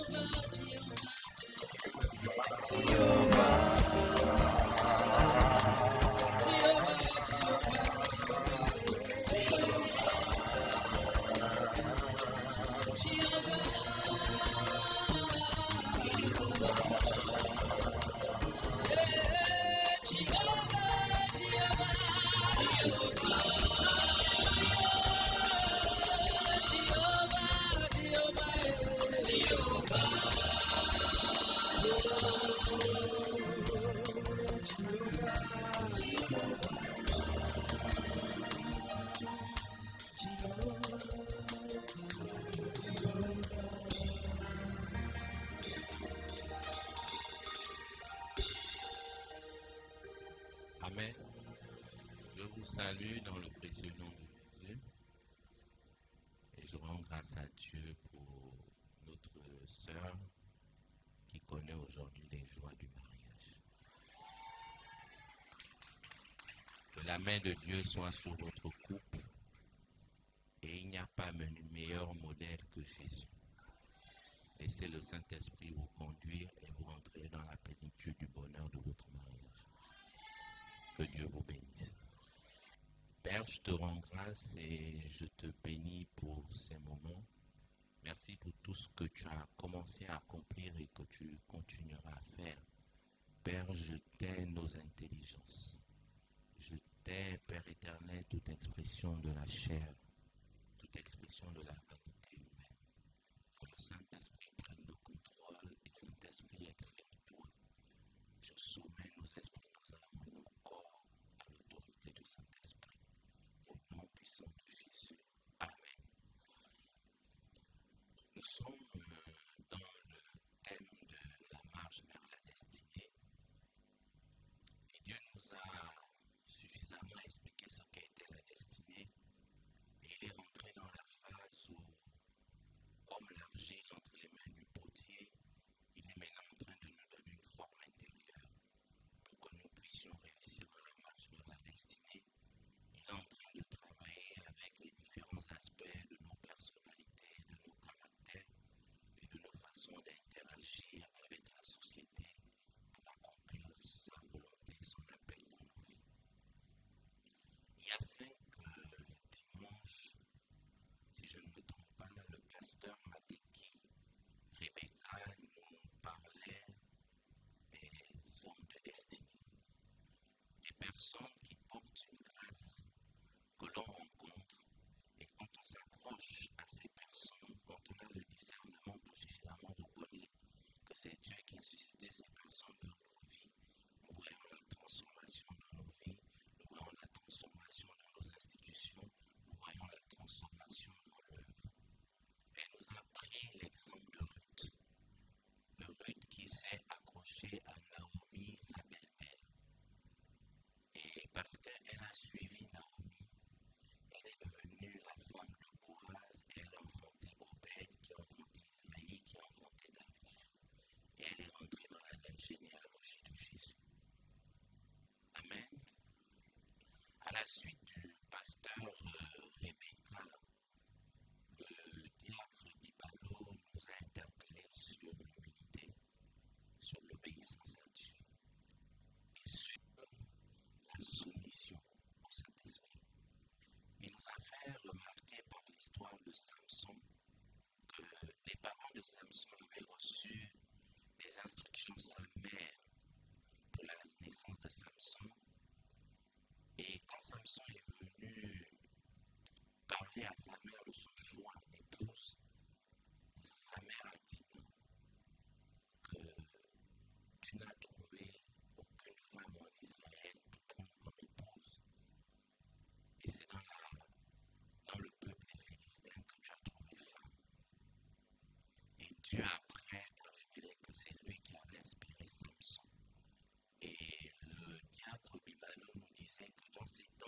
Amen. Je vous salue dans le précieux nom de Jésus et je rends grâce à Dieu pour notre sœur qui connaît aujourd'hui les joies du mariage. Que la main de Dieu soit sur votre couple et il n'y a pas meilleur modèle que Jésus. Laissez le Saint-Esprit vous conduire et vous rentrer dans la plénitude du bonheur de votre mariage. Que Dieu vous bénisse. Père, je te rends grâce et je te bénis pour ces moments. Merci pour tout ce que tu as commencé à accomplir et que tu continueras à faire. Père, je tais nos intelligences. Je Père éternel, toute expression de la chair, toute expression de la vanité humaine. le Saint-Esprit prenne le contrôle et Saint-Esprit exprime-toi. Je soumets nos esprits, nos âmes, nos corps à l'autorité du Saint-Esprit. Au nom puissant de Jésus. Amen. Nous sommes dans le thème de la marche vers la destinée. Et Dieu nous a suffisamment expliqué ce qu'était la destinée. Et il est rentré dans la phase où, comme l'argile entre les mains du potier, il est maintenant en train de nous donner une forme intérieure pour que nous puissions réussir dans la marche vers la destinée. Il est en train de travailler avec les différents aspects de nos personnalités, de nos caractères et de nos façons d'interagir avec la société pour accomplir sa volonté, son appel dans nos vies. Il y a 5 dimanches, si je ne me trompe pas, le pasteur Mateki, Rebecca nous parlait des hommes de destinée, des personnes qui portent une grâce que l'on rencontre, et quand on s'accroche à ces personnes, quand on a le discernement pour suffisamment reconnaître que c'est Dieu qui a suscité ces personnes dans nos vies, nous voyons la transformation dans nos vies, nous voyons la transformation dans nos institutions, nous voyons la transformation dans l'œuvre. Elle nous a pris l'exemple de Ruth. De Ruth qui s'est accrochée à Naomi, sa belle-mère. Et parce qu'elle a suivi Naomi, elle est devenue la femme de Boaz, et elle a enfanté Obed, qui a enfanté Isaïe, qui a enfanté David. Et elle est rentrée dans la généalogie de Jésus. Amen. À la suite du pasteur Rebecca, le diacre Bibalo nous a interpellés sur l'humilité, sur l'obéissance à Dieu et sur la soumission au Saint-Esprit. Il nous a fait remarquer par l'histoire de Samson que les parents de Samson avaient reçu des instructions de sa mère pour la naissance de Samson. Et quand Samson est venu parler à sa mère de son choix d'épouse, sa mère a dit non, que tu n'as trouvé aucune femme en Israël pour prendre comme épouse. Et c'est dans le peuple des Philistins que tu as trouvé femme. Et Dieu après a révélé que c'est lui qui avait inspiré Samson. Et le diacre Bibalo nous disait que dans ces temps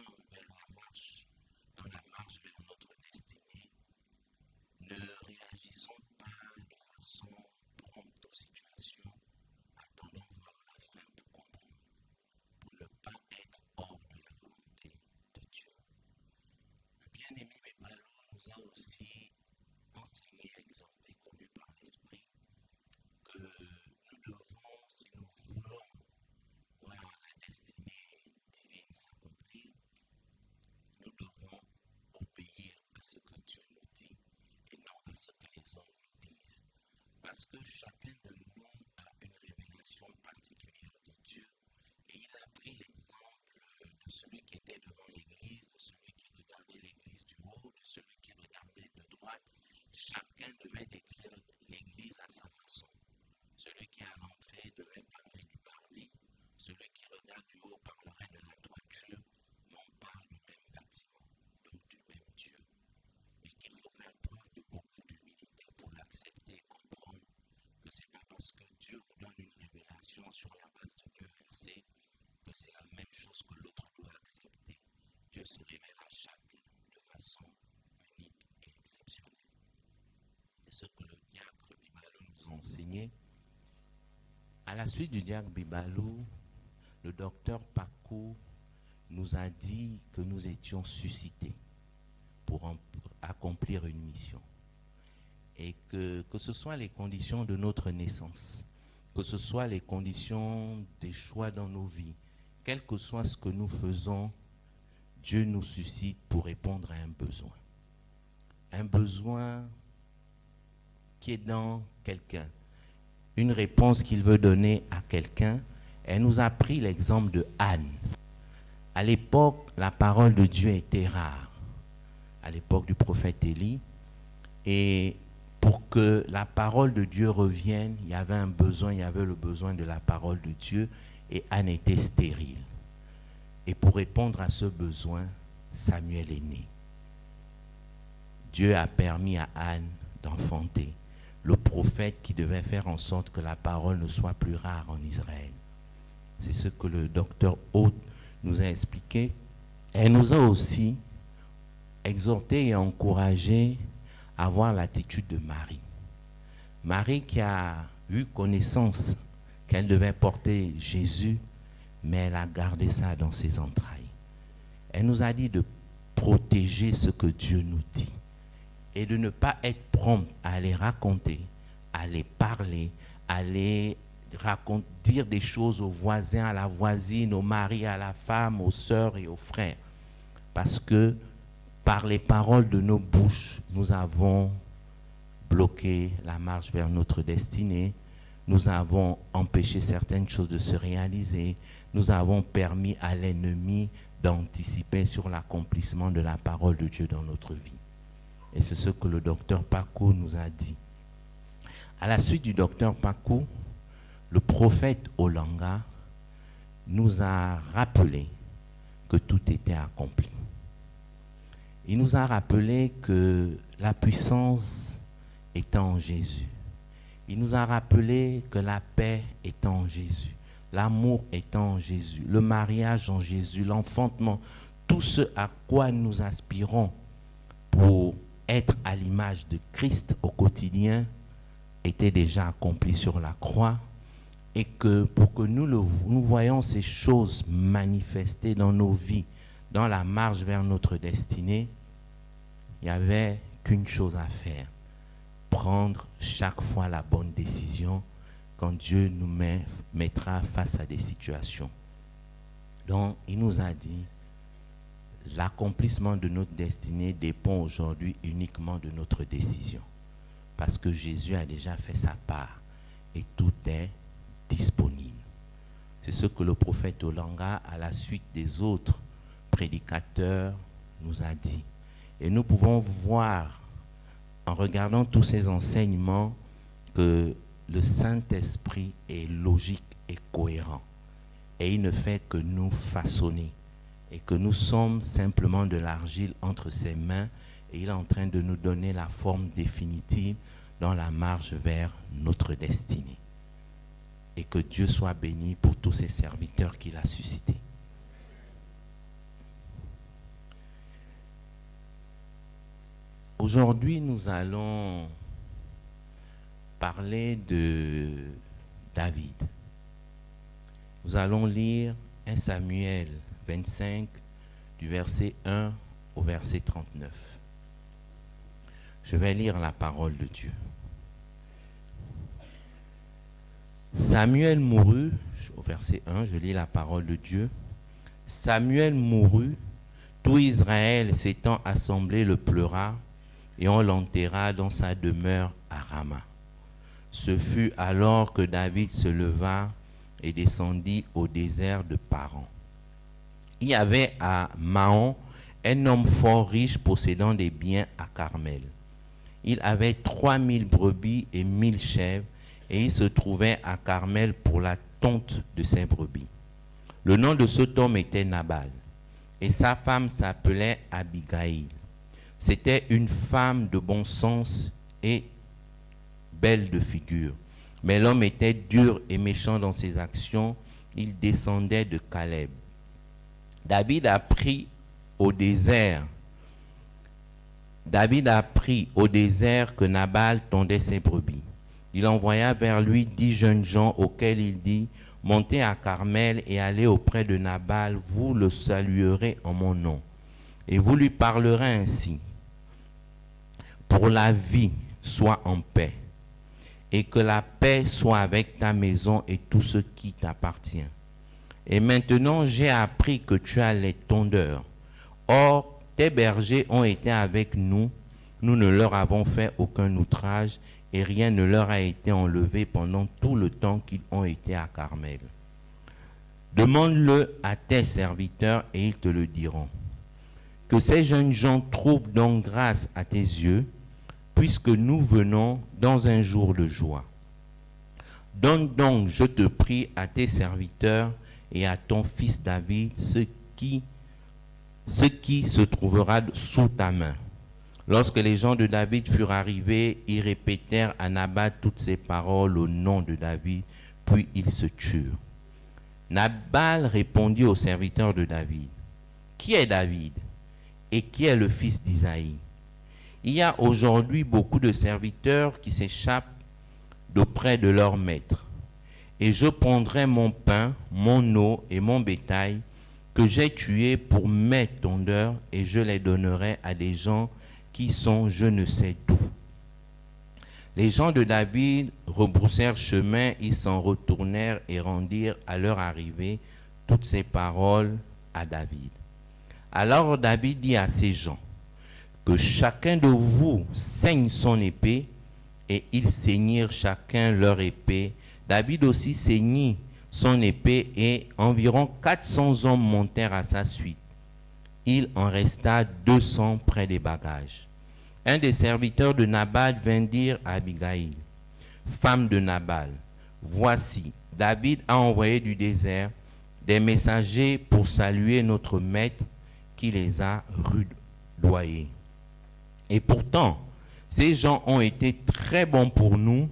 dans la marche vers notre destinée, ne réagissons pas de façon prompte aux situations, attendons voir la fin pour comprendre, pour ne pas être hors de la volonté de Dieu. Le bien-aimé Bibalo nous a aussi enseigné, exhorté, conduit par l'Esprit, que nous devons, si nous voulons voir la destinée divine s'accomplir, nous devons obéir à ce que Dieu nous dit et non à ce que les hommes nous disent. Parce que chacun de nous a une révélation particulière de Dieu et il a pris l'exemple de celui qui était devant l'église, de celui qui regardait l'église du haut, de celui qui regardait de droite. Chacun devait décrire l'église à sa façon. Celui qui est à l'entrée devait parler du parvis. Celui qui regarde du haut parlerait de la toiture, mais on parle du même bâtiment, donc du même Dieu. Et qu'il faut faire preuve de beaucoup d'humilité pour l'accepter et comprendre que ce n'est pas parce que Dieu vous donne une révélation sur la base de 2 versets que c'est la même chose que l'autre doit accepter. Dieu se révèle à chacun de façon unique et exceptionnelle. C'est ce que le diacre Bibalo nous a enseigné. À la suite du diacre Bibalo, le docteur Paco nous a dit que nous étions suscités pour accomplir une mission. Et que ce soit les conditions de notre naissance, que ce soit les conditions des choix dans nos vies, quel que soit ce que nous faisons, Dieu nous suscite pour répondre à un besoin. Un besoin qui est dans quelqu'un. Une réponse qu'il veut donner à quelqu'un. Elle nous a pris l'exemple de Anne. À l'époque, la parole de Dieu était rare. À l'époque du prophète Élie. Et pour que la parole de Dieu revienne, il y avait un besoin, il y avait le besoin de la parole de Dieu, et Anne était stérile. Et pour répondre à ce besoin, Samuel est né. Dieu a permis à Anne d'enfanter le prophète qui devait faire en sorte que la parole ne soit plus rare en Israël. C'est ce que le docteur Haute nous a expliqué. Elle nous a aussi exhorté et encouragé à avoir l'attitude de Marie. Marie qui a eu connaissance qu'elle devait porter Jésus, mais elle a gardé ça dans ses entrailles. Elle nous a dit de protéger ce que Dieu nous dit et de ne pas être prompt à aller raconter, à aller parler, à aller dire des choses aux voisins, à la voisine, au mari, à la femme, aux sœurs et aux frères. Parce que par les paroles de nos bouches, nous avons bloqué la marche vers notre destinée, nous avons empêché certaines choses de se réaliser, nous avons permis à l'ennemi d'anticiper sur l'accomplissement de la parole de Dieu dans notre vie. Et c'est ce que le docteur Paco nous a dit. À la suite du docteur Paco, le prophète Olanga nous a rappelé que tout était accompli. Il nous a rappelé que la puissance est en Jésus. Il nous a rappelé que la paix est en Jésus. L'amour est en Jésus. Le mariage en Jésus. L'enfantement. Tout ce à quoi nous aspirons pour être à l'image de Christ au quotidien était déjà accompli sur la croix. Et que pour que nous voyions ces choses manifestées dans nos vies, dans la marche vers notre destinée, il n'y avait qu'une chose à faire. Prendre chaque fois la bonne décision quand Dieu nous mettra face à des situations. Donc, il nous a dit, l'accomplissement de notre destinée dépend aujourd'hui uniquement de notre décision. Parce que Jésus a déjà fait sa part et tout est disponible. C'est ce que le prophète Olanga, à la suite des autres prédicateurs, nous a dit. Et nous pouvons voir, en regardant tous ces enseignements, que le Saint-Esprit est logique et cohérent. Et il ne fait que nous façonner. Et que nous sommes simplement de l'argile entre ses mains. Et il est en train de nous donner la forme définitive dans la marche vers notre destinée. Et que Dieu soit béni pour tous ses serviteurs qu'il a suscités. Aujourd'hui, nous allons parler de David. Nous allons lire 1 Samuel 25, du verset 1 au verset 39. Je vais lire la parole de Dieu. Samuel mourut, au verset 1, je lis la parole de Dieu. Samuel mourut, tout Israël s'étant assemblé le pleura, et on l'enterra dans sa demeure à Rama. Ce fut alors que David se leva et descendit au désert de Paran. Il y avait à Mahon un homme fort riche possédant des biens à Carmel. Il avait 3000 brebis et 1000 chèvres, et il se trouvait à Carmel pour la tonte de ses brebis. Le nom de cet homme était Nabal, et sa femme s'appelait Abigaïl. C'était une femme de bon sens et belle de figure. Mais l'homme était dur et méchant dans ses actions. Il descendait de Caleb. David apprit au désert que Nabal tondait ses brebis. Il envoya vers lui 10 jeunes gens auxquels il dit, « Montez à Carmel et allez auprès de Nabal, vous le saluerez en mon nom. Et vous lui parlerez ainsi. Pour la vie, sois en paix, et que la paix soit avec ta maison et tout ce qui t'appartient. Et maintenant, j'ai appris que tu as les tondeurs. Or, tes bergers ont été avec nous, nous ne leur avons fait aucun outrage, et rien ne leur a été enlevé pendant tout le temps qu'ils ont été à Carmel. Demande-le à tes serviteurs, et ils te le diront. Que ces jeunes gens trouvent donc grâce à tes yeux, puisque nous venons dans un jour de joie. Donne donc, je te prie, à tes serviteurs et à ton fils David ce qui se trouvera sous ta main. Lorsque les gens de David furent arrivés, ils répétèrent à Nabal toutes ces paroles au nom de David, puis ils se turent. Nabal répondit aux serviteurs de David, « Qui est David et qui est le fils d'Isaïe? Il y a aujourd'hui beaucoup de serviteurs qui s'échappent d'auprès de leur maître. Et je prendrai mon pain, mon eau et mon bétail que j'ai tués pour mes tondeurs et je les donnerai à des gens qui sont je ne sais d'où. » Les gens de David rebroussèrent chemin, ils s'en retournèrent et rendirent à leur arrivée toutes ces paroles à David. Alors David dit à ces gens, « Que chacun de vous saigne son épée. » Et ils saignirent chacun leur épée. David aussi saignit son épée et environ 400 hommes montèrent à sa suite. Il en resta 200 près des bagages. Un des serviteurs de Nabal vint dire à Abigail, femme de Nabal, « Voici, David a envoyé du désert des messagers pour saluer notre maître qui les a rudoyés. Et pourtant, ces gens ont été très bons pour nous,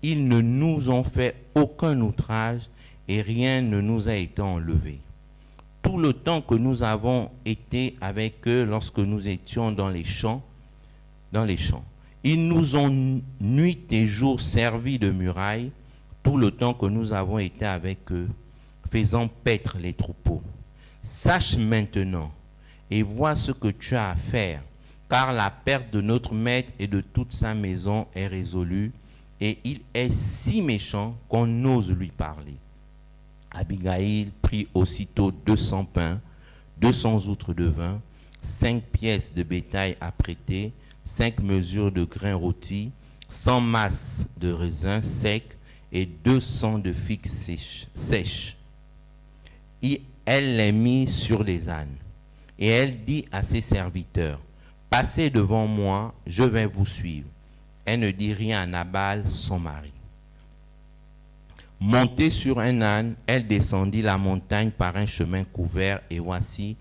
ils ne nous ont fait aucun outrage et rien ne nous a été enlevé. Tout le temps que nous avons été avec eux lorsque nous étions dans les champs, ils nous ont nuit et jour servi de muraille, tout le temps que nous avons été avec eux, faisant paître les troupeaux. Sache maintenant et vois ce que tu as à faire, car la perte de notre maître et de toute sa maison est résolue, et il est si méchant qu'on n'ose lui parler. » Abigail prit aussitôt 200 pains, 200 outres de vin, 5 pièces de bétail à prêter, 5 mesures de grains rôtis, 100 masses de raisins secs et 200 de figues sèches. Et elle les mit sur les ânes. Et elle dit à ses serviteurs, « Passez devant moi, je vais vous suivre. » Elle ne dit rien à Nabal, son mari. Montée sur un âne, elle descendit la montagne par un chemin couvert, et voici,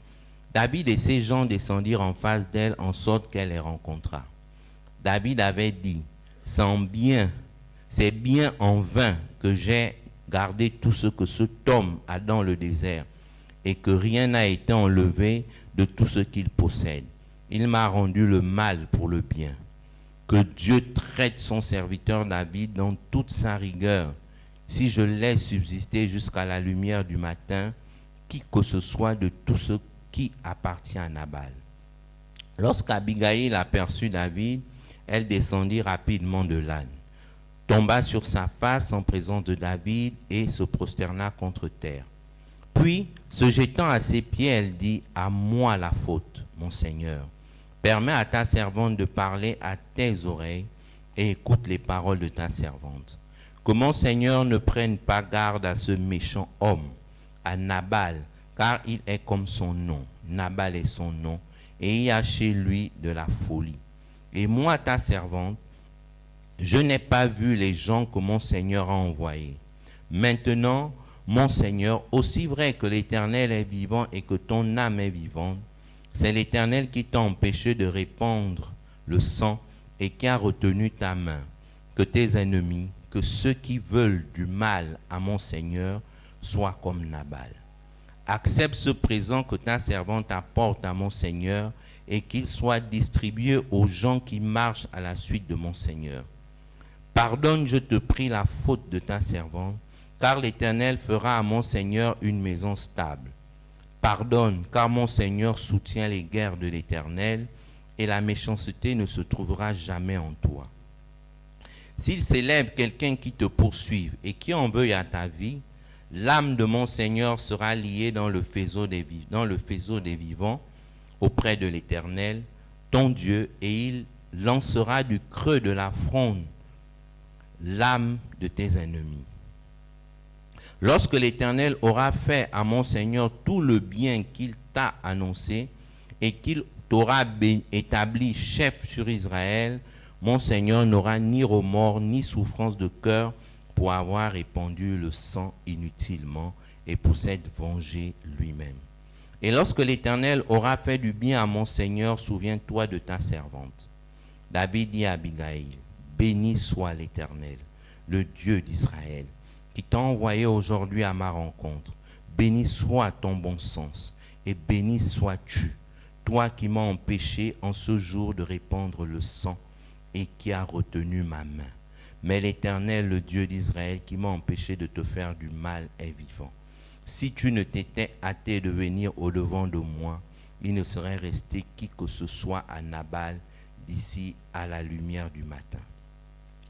David et ses gens descendirent en face d'elle, en sorte qu'elle les rencontra. David avait dit, « C'est bien en vain que j'ai gardé tout ce que cet homme a dans le désert, et que rien n'a été enlevé de tout ce qu'il possède. Il m'a rendu le mal pour le bien. Que Dieu traite son serviteur David dans toute sa rigueur, si je laisse subsister jusqu'à la lumière du matin, qui que ce soit de tout ce qui appartient à Nabal. » Lorsqu'Abigail aperçut David, elle descendit rapidement de l'âne, tomba sur sa face en présence de David et se prosterna contre terre. Puis, se jetant à ses pieds, elle dit, « À moi la faute, mon Seigneur. Permets à ta servante de parler à tes oreilles et écoute les paroles de ta servante. Que mon Seigneur ne prenne pas garde à ce méchant homme, à Nabal, car il est comme son nom. Nabal est son nom, et il y a chez lui de la folie. Et moi, ta servante, je n'ai pas vu les gens que mon Seigneur a envoyés. Maintenant, mon Seigneur, aussi vrai que l'Éternel est vivant et que ton âme est vivante, c'est l'Éternel qui t'a empêché de répandre le sang et qui a retenu ta main. Que tes ennemis, que ceux qui veulent du mal à mon Seigneur, soient comme Nabal. Accepte ce présent que ta servante apporte à mon Seigneur et qu'il soit distribué aux gens qui marchent à la suite de mon Seigneur. Pardonne, je te prie, la faute de ta servante, car l'Éternel fera à mon Seigneur une maison stable. Pardonne, car mon Seigneur soutient les guerres de l'Éternel, et la méchanceté ne se trouvera jamais en toi. S'il s'élève quelqu'un qui te poursuive et qui en veuille à ta vie, l'âme de mon Seigneur sera liée dans le faisceau des vivants auprès de l'Éternel, ton Dieu, et il lancera du creux de la fronde l'âme de tes ennemis. Lorsque l'Éternel aura fait à mon Seigneur tout le bien qu'il t'a annoncé et qu'il t'aura établi chef sur Israël, mon Seigneur n'aura ni remords ni souffrance de cœur pour avoir répandu le sang inutilement et pour s'être vengé lui-même. Et lorsque l'Éternel aura fait du bien à mon Seigneur, souviens-toi de ta servante. David dit à Abigail, béni soit l'Éternel, le Dieu d'Israël, qui t'a envoyé aujourd'hui à ma rencontre. Béni soit ton bon sens, et béni sois-tu, toi qui m'as empêché en ce jour de répandre le sang et qui a retenu ma main. Mais l'Éternel, le Dieu d'Israël, qui m'a empêché de te faire du mal, est vivant. Si tu ne t'étais hâté de venir au-devant de moi, il ne serait resté qui que ce soit à Nabal d'ici à la lumière du matin.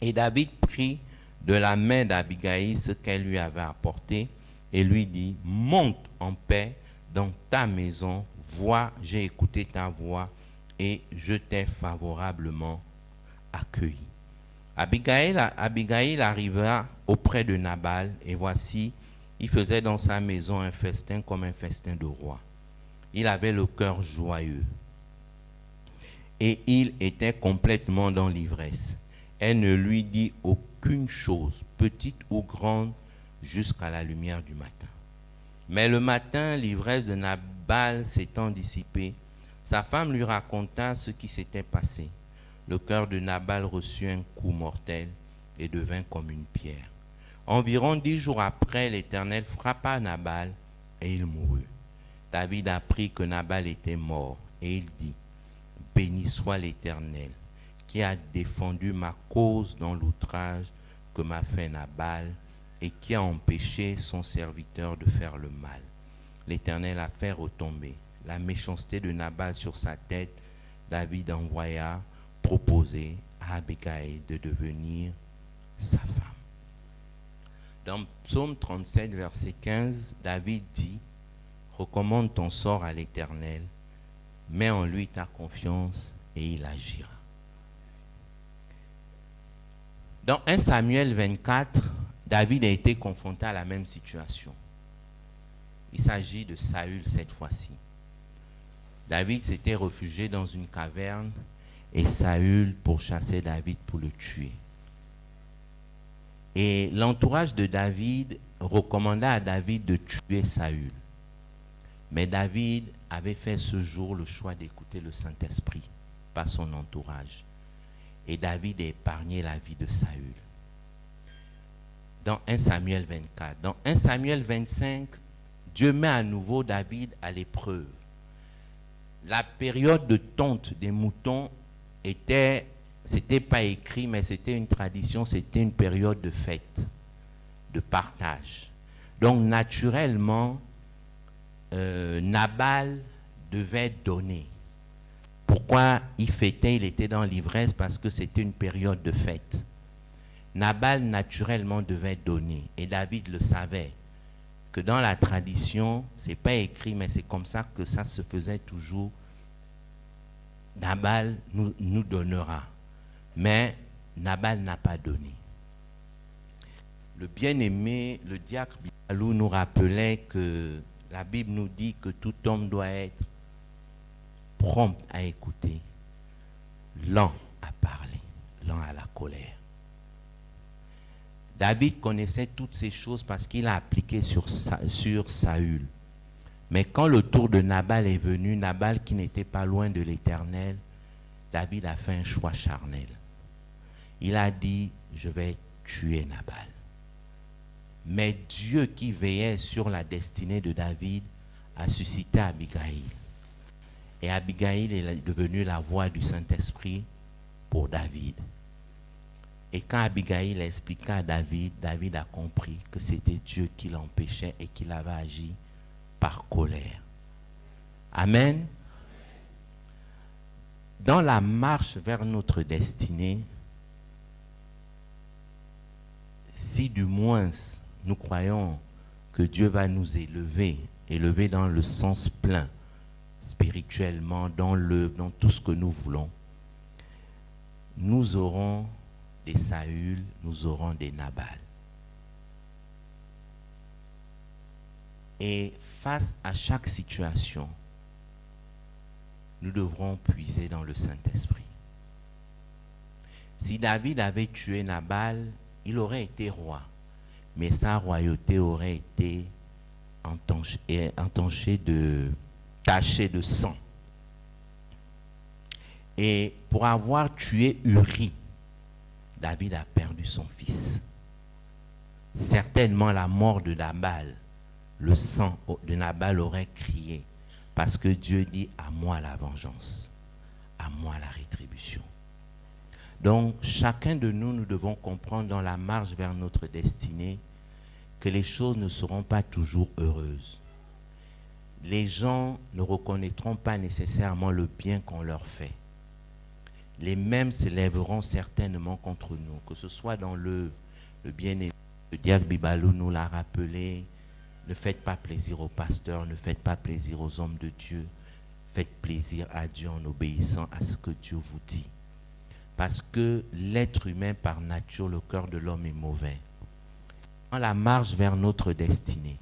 Et David prit de la main d'Abigaïl ce qu'elle lui avait apporté et lui dit, monte en paix dans ta maison, vois, j'ai écouté ta voix et je t'ai favorablement accueilli. Abigaïl arriva auprès de Nabal et voici, il faisait dans sa maison un festin comme un festin de roi. Il avait le cœur joyeux et il était complètement dans l'ivresse. Elle ne lui dit aucune chose, petite ou grande, jusqu'à la lumière du matin. Mais le matin, l'ivresse de Nabal s'étant dissipée, sa femme lui raconta ce qui s'était passé. Le cœur de Nabal reçut un coup mortel et devint comme une pierre. Environ 10 jours après, l'Éternel frappa Nabal et il mourut. David apprit que Nabal était mort et il dit, béni soit l'Éternel qui a défendu ma cause dans l'outrage que m'a fait Nabal et qui a empêché son serviteur de faire le mal. L'Éternel a fait retomber la méchanceté de Nabal sur sa tête. David envoya proposer à Abigail de devenir sa femme. Dans Psaume 37, verset 15, David dit, recommande ton sort à l'Éternel, mets en lui ta confiance et il agira. Dans 1 Samuel 24, David a été confronté à la même situation. Il s'agit de Saül cette fois-ci. David s'était réfugié dans une caverne et Saül pourchassait David pour le tuer. Et l'entourage de David recommanda à David de tuer Saül. Mais David avait fait ce jour le choix d'écouter le Saint-Esprit, pas son entourage. Et David a épargné la vie de Saül. Dans 1 Samuel 24. Dans 1 Samuel 25, Dieu met à nouveau David à l'épreuve. La période de tonte des moutons c'était pas écrit, mais c'était une tradition, c'était une période de fête, de partage. Donc naturellement, Nabal devait donner. Pourquoi il fêtait? Il était dans l'ivresse parce que c'était une période de fête. Nabal naturellement devait donner et David le savait que dans la tradition, c'est pas écrit, mais c'est comme ça que ça se faisait toujours. Nabal nous donnera. Mais Nabal n'a pas donné. Le bien-aimé, le diacre Bialou nous rappelait que la Bible nous dit que tout homme doit être prompt à écouter, lent à parler, lent à la colère. David connaissait toutes ces choses parce qu'il a appliqué sur Saül. Mais quand le tour de Nabal est venu, Nabal qui n'était pas loin de l'Éternel, David a fait un choix charnel. Il a dit, je vais tuer Nabal. Mais Dieu qui veillait sur la destinée de David a suscité Abigail. Et Abigail est devenue la voix du Saint-Esprit pour David. Et quand Abigail expliqua à David, David a compris que c'était Dieu qui l'empêchait et qu'il avait agi par colère. Amen. Dans la marche vers notre destinée, si du moins nous croyons que Dieu va nous élever dans le sens plein, spirituellement, dans tout ce que nous voulons, nous aurons des Saül, nous aurons des Nabal. Et face à chaque situation, nous devrons puiser dans le Saint-Esprit. Si David avait tué Nabal, il aurait été roi, mais sa royauté aurait été tachée de sang. Et pour avoir tué Uri, David a perdu son fils. Certainement la mort de Nabal, le sang de Nabal aurait crié, parce que Dieu dit à moi la vengeance, à moi la rétribution. Donc chacun de nous, nous devons comprendre dans la marche vers notre destinée que les choses ne seront pas toujours heureuses. Les gens ne reconnaîtront pas nécessairement le bien qu'on leur fait. Les mêmes se lèveront certainement contre nous, que ce soit dans l'œuvre. Le bien-aimé, le diacre Bibalou nous l'a rappelé. Ne faites pas plaisir aux pasteurs, ne faites pas plaisir aux hommes de Dieu. Faites plaisir à Dieu en obéissant à ce que Dieu vous dit. Parce que l'être humain, par nature, le cœur de l'homme est mauvais. Dans la marche vers notre destinée,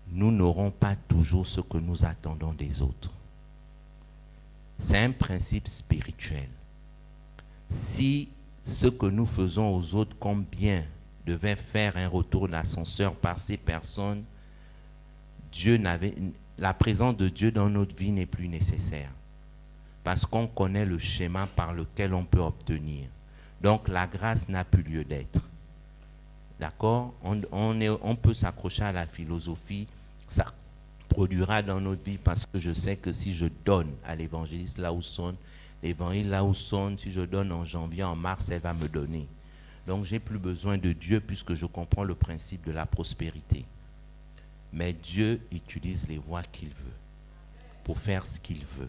nous n'aurons pas toujours ce que nous attendons des autres. C'est un principe spirituel. Si ce que nous faisons aux autres comme bien devait faire un retour d'ascenseur par ces personnes, la présence de Dieu dans notre vie n'est plus nécessaire. Parce qu'on connaît le schéma par lequel on peut obtenir. Donc la grâce n'a plus lieu d'être. D'accord? On peut s'accrocher à la philosophie, ça produira dans notre vie, parce que je sais que si je donne à l'évangéliste là où sonne, l'évangile là où sonne, si je donne en janvier, en mars, elle va me donner. Donc j'ai plus besoin de Dieu puisque je comprends le principe de la prospérité. Mais Dieu utilise les voies qu'il veut pour faire ce qu'il veut.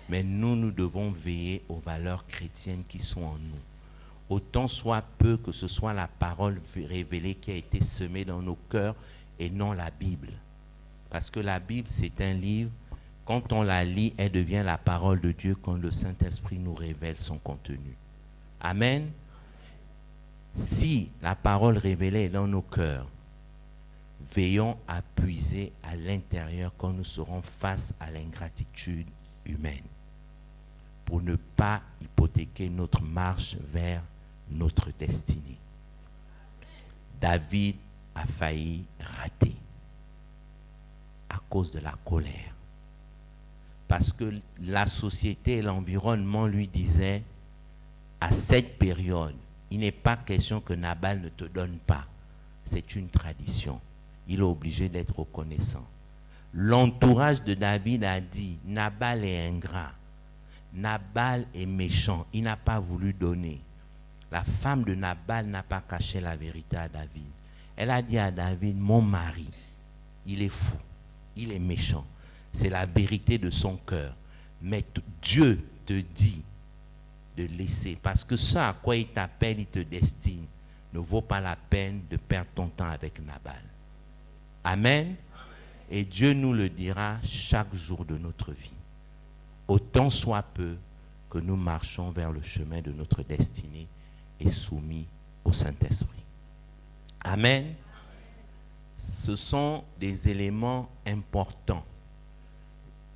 Mais nous devons veiller aux valeurs chrétiennes qui sont en nous. Autant soit peu que ce soit la parole révélée qui a été semée dans nos cœurs et non la Bible. Parce que la Bible, c'est un livre, quand on la lit, elle devient la parole de Dieu quand le Saint-Esprit nous révèle son contenu. Amen. Si la parole révélée est dans nos cœurs, veillons à puiser à l'intérieur quand nous serons face à l'ingratitude humaine, pour ne pas hypothéquer notre marche vers notre destinée. David a failli rater à cause de la colère. Parce que la société et l'environnement lui disaient, à cette période, il n'est pas question que Nabal ne te donne pas. C'est une tradition. Il est obligé d'être reconnaissant. L'entourage de David a dit, Nabal est ingrat. Nabal est méchant. Il n'a pas voulu donner. La femme de Nabal n'a pas caché la vérité à David. Elle a dit à David, mon mari, il est fou. Il est méchant. C'est la vérité de son cœur. Mais Dieu te dit de laisser. Parce que ce à quoi il t'appelle, il te destine, ne vaut pas la peine de perdre ton temps avec Nabal. Amen. Et Dieu nous le dira chaque jour de notre vie. Autant soit peu que nous marchons vers le chemin de notre destinée et soumis au Saint-Esprit. Amen. Ce sont des éléments importants.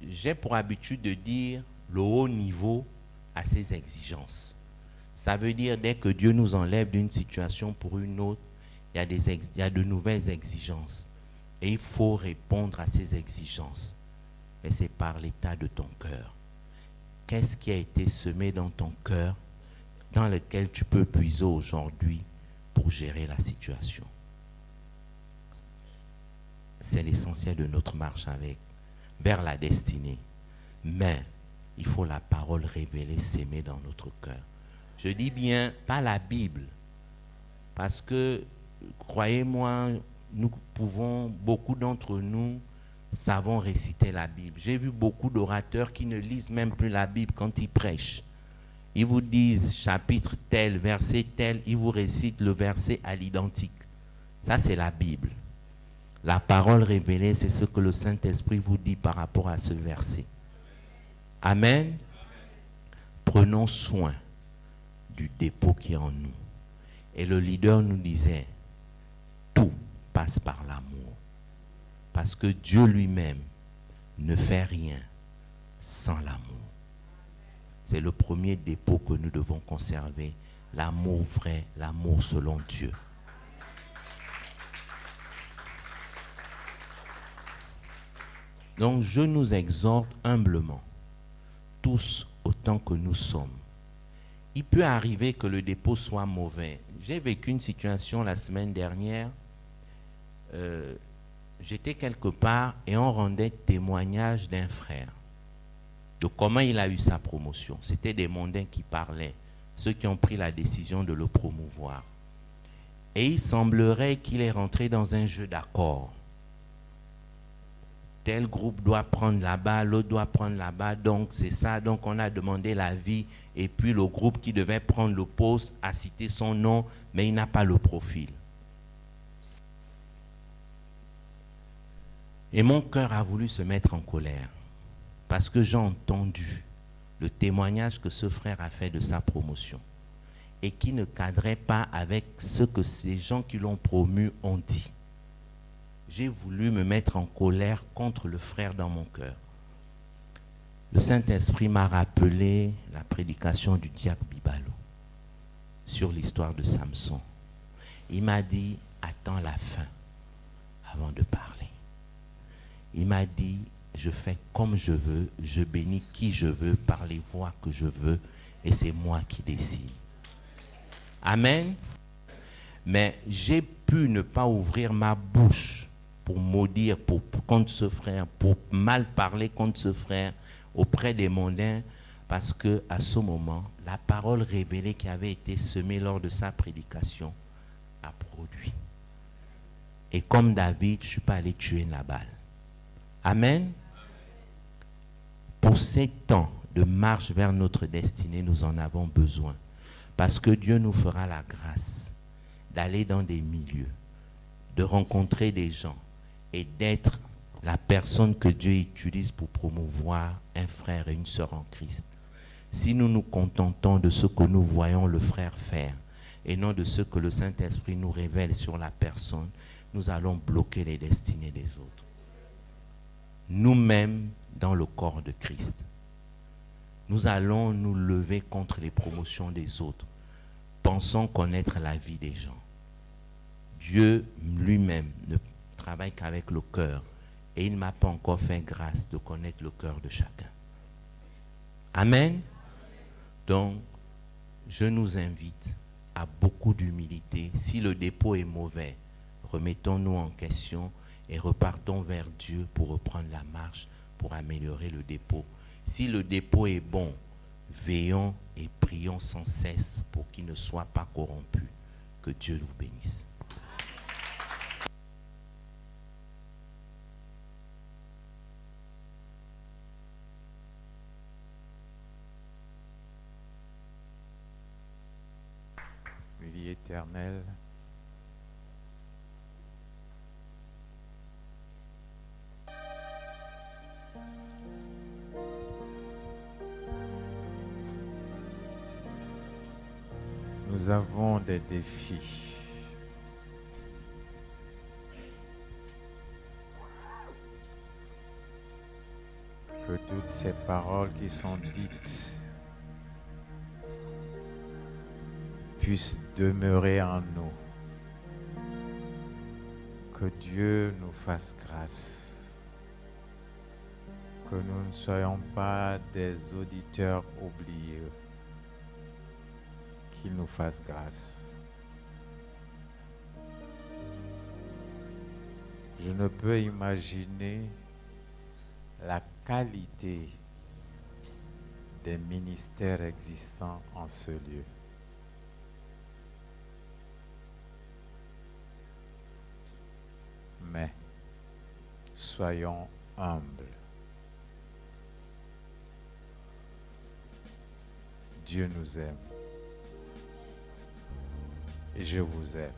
J'ai pour habitude de dire le haut niveau a ses exigences. Ça veut dire dès que Dieu nous enlève d'une situation pour une autre, il y a de nouvelles exigences. Et il faut répondre à ces exigences. Et c'est par l'état de ton cœur. Qu'est-ce qui a été semé dans ton cœur, dans lequel tu peux puiser aujourd'hui pour gérer la situation? C'est l'essentiel de notre marche vers la destinée. Mais il faut la parole révélée, s'aimer dans notre cœur. Je dis bien, pas la Bible. Parce que, croyez-moi, beaucoup d'entre nous savons réciter la Bible. J'ai vu beaucoup d'orateurs qui ne lisent même plus la Bible quand ils prêchent. Ils vous disent chapitre tel, verset tel, ils vous récitent le verset à l'identique. Ça, c'est la Bible. La parole révélée, c'est ce que le Saint-Esprit vous dit par rapport à ce verset. Amen. Prenons soin du dépôt qui est en nous. Et le leader nous disait, tout passe par l'amour. Parce que Dieu lui-même ne fait rien sans l'amour. C'est le premier dépôt que nous devons conserver. L'amour vrai, l'amour selon Dieu. Donc je nous exhorte humblement, tous autant que nous sommes. Il peut arriver que le dépôt soit mauvais. J'ai vécu une situation la semaine dernière. J'étais quelque part et on rendait témoignage d'un frère, de comment il a eu sa promotion. C'était des mondains qui parlaient, ceux qui ont pris la décision de le promouvoir. Et il semblerait qu'il est rentré dans un jeu d'accords. Tel groupe doit prendre là-bas, l'autre doit prendre là-bas, donc c'est ça. Donc on a demandé l'avis et puis le groupe qui devait prendre le poste a cité son nom, mais il n'a pas le profil. Et mon cœur a voulu se mettre en colère parce que j'ai entendu le témoignage que ce frère a fait de sa promotion et qui ne cadrait pas avec ce que ces gens qui l'ont promu ont dit. J'ai voulu me mettre en colère contre le frère dans mon cœur. Le Saint-Esprit m'a rappelé la prédication du diacre Bibalo sur l'histoire de Samson. Il m'a dit, attends la fin avant de parler. Il m'a dit, je fais comme je veux, je bénis qui je veux, par les voies que je veux, et c'est moi qui décide. Amen. Mais j'ai pu ne pas ouvrir ma bouche pour maudire contre ce frère, pour mal parler contre ce frère auprès des mondains, parce que à ce moment, la parole révélée qui avait été semée lors de sa prédication a produit. Et comme David, je ne suis pas allé tuer Nabal. Amen. Pour ces temps de marche vers notre destinée, nous en avons besoin. Parce que Dieu nous fera la grâce d'aller dans des milieux, de rencontrer des gens et d'être la personne que Dieu utilise pour promouvoir un frère et une sœur en Christ. Si nous nous contentons de ce que nous voyons le frère faire et non de ce que le Saint-Esprit nous révèle sur la personne, nous allons bloquer les destinées des autres. Nous-mêmes, dans le corps de Christ, nous allons nous lever contre les promotions des autres. Pensons connaître la vie des gens. Dieu lui-même ne travaille qu'avec le cœur et il ne m'a pas encore fait grâce de connaître le cœur de chacun. Amen. Donc, je nous invite à beaucoup d'humilité. Si le dépôt est mauvais, remettons-nous en question et repartons vers Dieu pour reprendre la marche, pour améliorer le dépôt. Si le dépôt est bon, veillons et prions sans cesse pour qu'il ne soit pas corrompu. Que Dieu vous bénisse. Vie éternelle, nous avons des défis. Que toutes ces paroles qui sont dites puissent demeurer en nous. Que Dieu nous fasse grâce. Que nous ne soyons pas des auditeurs oubliés. Qu'il nous fasse grâce. Je ne peux imaginer la qualité des ministères existants en ce lieu. Mais soyons humbles. Dieu nous aime. Et je vous aime.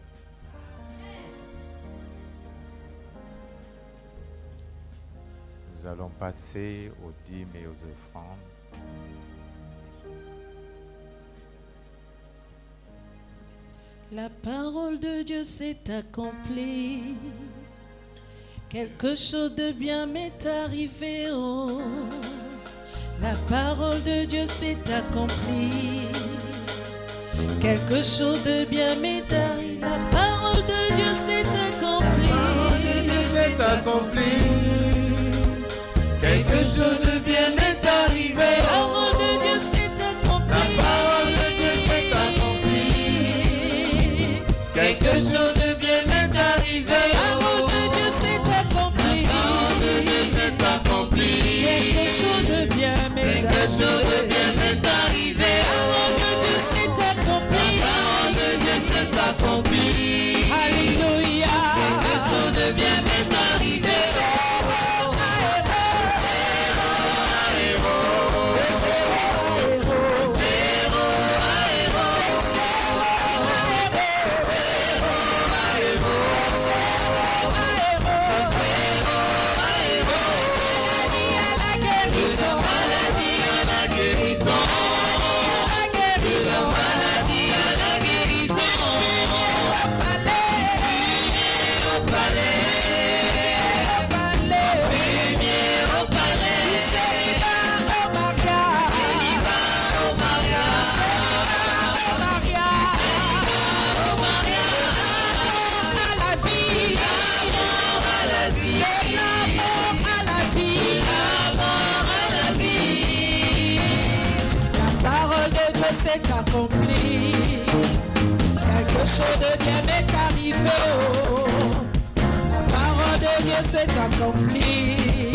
Nous allons passer aux dîmes et aux offrandes. La parole de Dieu s'est accomplie. Quelque chose de bien m'est arrivé, oh. La parole de Dieu s'est accomplie. Quelque chose de bien m'est arrivé. La parole de Dieu s'est accomplie. C'est accompli. Quelque chose de bien m'est arrivé. La parole de Dieu s'est accomplie. La parole de Dieu s'est accomplie. Quelque chose de bien m'est arrivé. La parole de Dieu s'est accomplie. La parole de Dieu s'est accomplie. Quelque chose de bien m'est Quelque chose de arrivé. bien m'est arrivé. La parole de Dieu s'est accomplie. La parole de Dieu s'est accomplie. Alléluia. Quelque chose de bien m'est arrivé. Maladie à la guérison. De la maladie à la guérison. Fumier au palais. Fumier au palais. Célibat au mariage. Célibat au mariage. À la vie. L'amour à la vie. L'amour à la vie. L'amour à la vie. La parole de Dieu s'est accomplie. Quelque chose de bien m'est arrivé. Oh. La parole de Dieu s'est accomplie.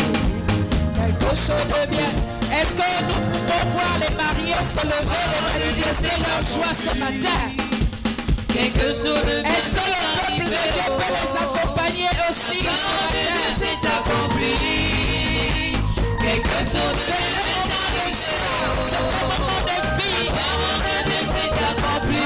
Quelque chose de bien. Est-ce que nous pouvons voir les mariés se lever et manifester leur joie ce matin? Quelque chose de bien Est-ce que le peuple de Dieu peut les accompagner aussi ce matin? s'est accompli. Quelque chose de C'est le moment de joie, c'est le moment de vie. s'est accompli.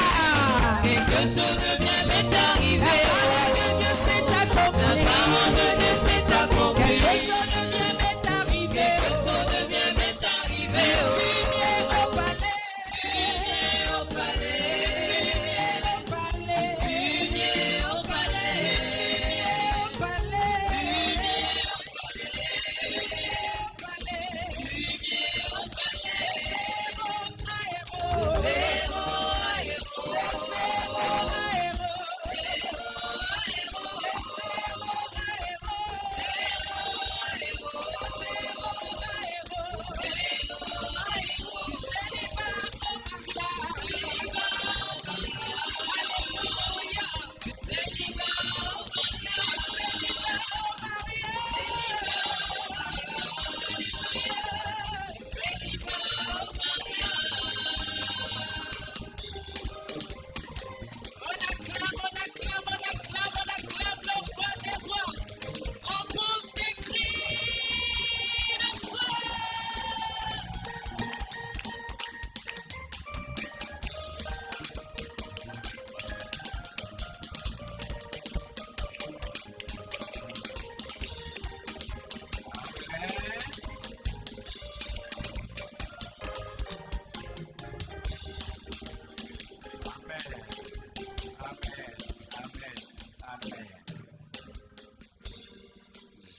Ah, Quelque chose de bien m'est arrivé. la parole de Dieu s'est La accomplie. parole de Dieu s'est accomplie. Quelque chose de bien m'est arrivé. Quelque chose de bien m'est arrivé. Fumier au palais. Fumier au palais. Fumier au palais. Fumier au palais. Fumier au palais. Zéro aéro.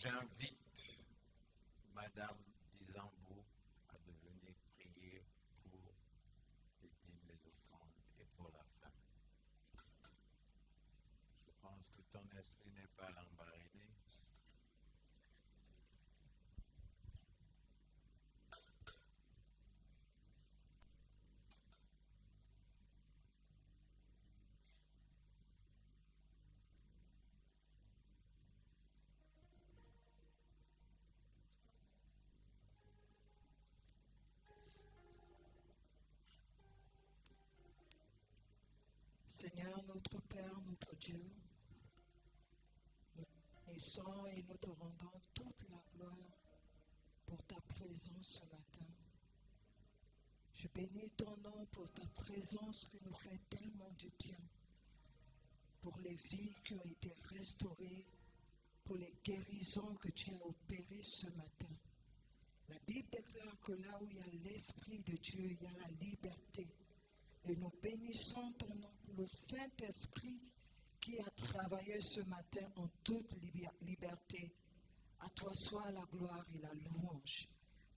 J'invite Madame Dizambou à devenir prier pour les dîmes, les offrandes et pour la famille. Je pense que ton esprit n'est pas l'embarrassé. Seigneur, notre Père, notre Dieu, nous te bénissons et nous te rendons toute la gloire pour ta présence ce matin. Je bénis ton nom pour ta présence qui nous fait tellement du bien, pour les vies qui ont été restaurées, pour les guérisons que tu as opérées ce matin. La Bible déclare que là où il y a l'Esprit de Dieu, il y a la liberté. Et nous bénissons ton nom pour le Saint-Esprit qui a travaillé ce matin en toute liberté. À toi soit la gloire et la louange.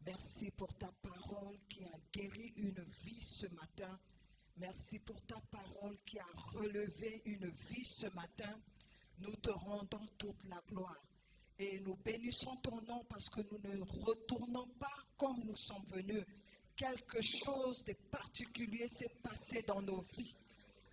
Merci pour ta parole qui a guéri une vie ce matin. Merci pour ta parole qui a relevé une vie ce matin. Nous te rendons toute la gloire. Et nous bénissons ton nom parce que nous ne retournons pas comme nous sommes venus. Quelque chose de particulier s'est passé dans nos vies.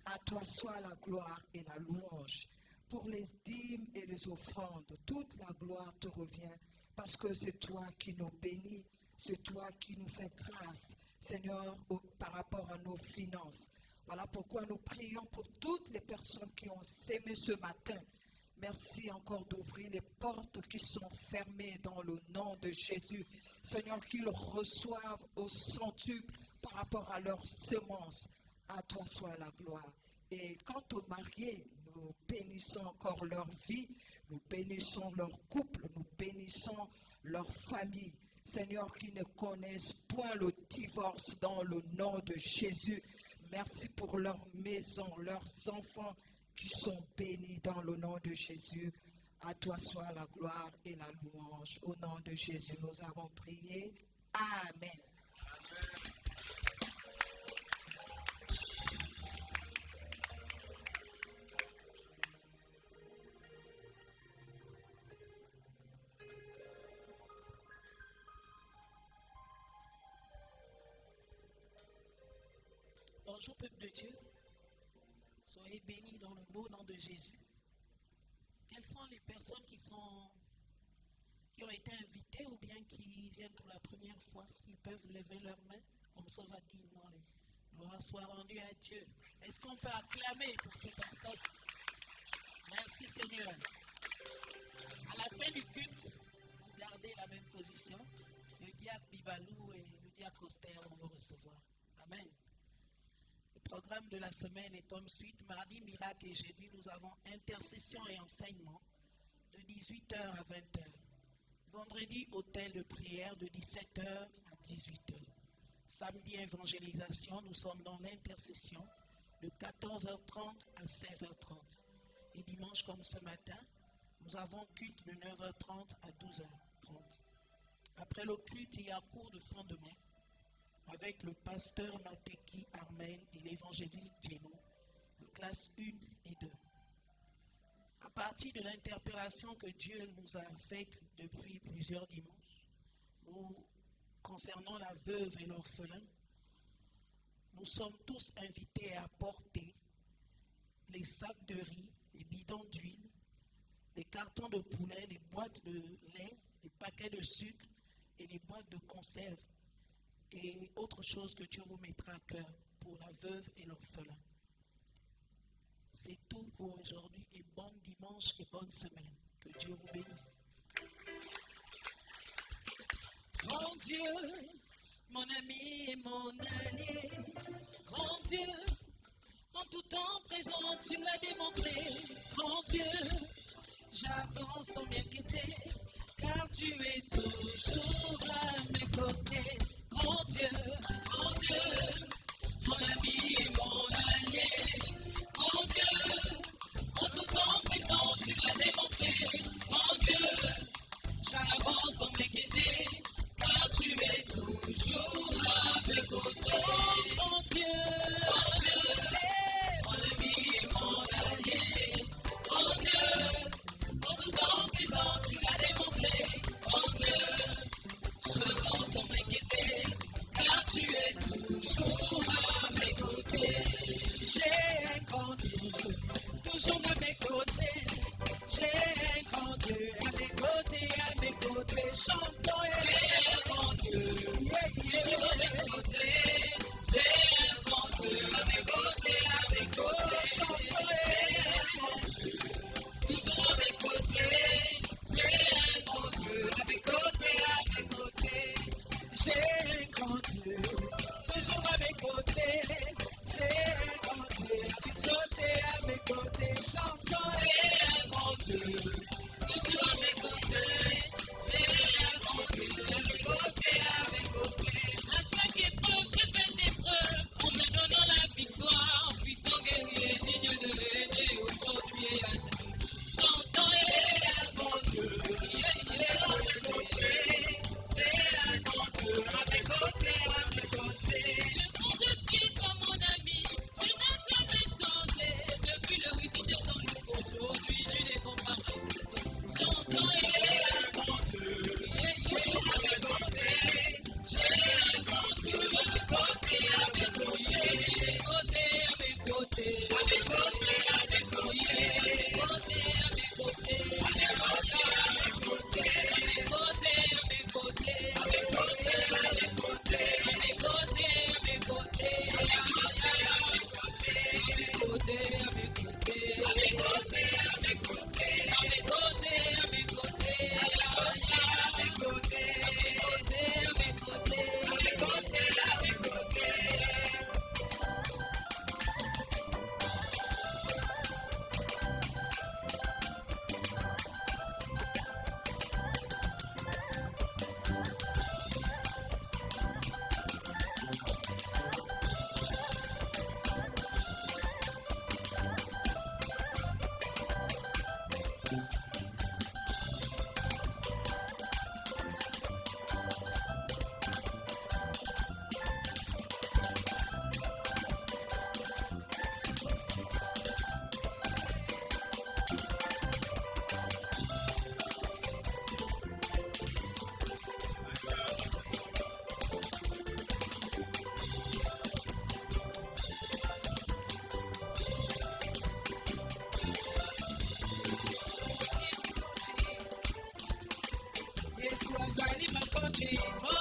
À toi soit la gloire et la louange. Pour les dîmes et les offrandes, toute la gloire te revient parce que c'est toi qui nous bénis, c'est toi qui nous fais grâce, Seigneur, par rapport à nos finances. Voilà pourquoi nous prions pour toutes les personnes qui ont sémé ce matin. Merci encore d'ouvrir les portes qui sont fermées dans le nom de Jésus. Seigneur, qu'ils reçoivent au centuple par rapport à leurs semences. À toi soit la gloire. Et quant aux mariés, nous bénissons encore leur vie, nous bénissons leur couple, nous bénissons leur famille. Seigneur, qui ne connaissent point le divorce dans le nom de Jésus. Merci pour leur maison, leurs enfants qui sont bénis dans le nom de Jésus. À toi soit la gloire et la louange. Au nom de Jésus, nous avons prié. Amen. Bonjour peuple de Dieu, soyez bénis dans le beau nom de Jésus. Quelles sont les personnes qui ont été invitées ou bien qui viennent pour la première fois? S'ils peuvent lever leurs mains, comme ça va dire, non, les gloires soient rendues à Dieu. Est-ce qu'on peut acclamer pour ces personnes? Merci Seigneur. À la fin du culte, vous gardez la même position. Le diacre Bibalou et le diacre Coster vont vous recevoir. Amen. Le programme de la semaine est comme suite. Mardi, miracle et jeudi, nous avons intercession et enseignement de 18h à 20h. Vendredi, hôtel de prière de 17h à 18h. Samedi, évangélisation, nous sommes dans l'intercession de 14h30 à 16h30. Et dimanche, comme ce matin, nous avons culte de 9h30 à 12h30. Après le culte, il y a cours de fondement avec le pasteur Mateki Armel et l'évangéliste Djeno, de classe 1 et 2. À partir de l'interpellation que Dieu nous a faite depuis plusieurs dimanches, nous concernant la veuve et l'orphelin, nous sommes tous invités à apporter les sacs de riz, les bidons d'huile, les cartons de poulet, les boîtes de lait, les paquets de sucre et les boîtes de conserve et autre chose que Dieu vous mettra à cœur pour la veuve et l'orphelin. C'est tout pour aujourd'hui et bon dimanche et bonne semaine. Que Dieu vous bénisse. Grand Dieu, mon ami et mon allié, grand Dieu, en tout temps présent, tu me l'as démontré. Grand Dieu, j'avance sans m'inquiéter, car tu es toujours à mes côtés. Grand Dieu, mon ami et mon allié, grand Dieu, en tout temps présent, tu me l'as démontré. Grand Dieu, j'avance sans m'inquiéter, car tu es toujours à mes côtés. Grand Dieu, mon ami et mon allié, grand Dieu, en tout temps présent, tu l'as démontré. Grand Dieu, j'avance sans m'inquiéter, car tu es toujours à mes côtés. J'ai un grand Dieu, toujours à mes côtés. J'ai un grand Dieu, à mes côtés, chantons. J'ai un grand Dieu, toujours à mes côtés. J'ai un grand Dieu, à mes côtés, chantons. Toujours à mes côtés. J'ai un grand Dieu, à mes côtés. J'ai un grand Dieu, toujours à mes côtés. J'ai un grand Dieu, à mes côtés, chantons. J'ai un grand Dieu, toujours à mes côtés. J'ai un Chico,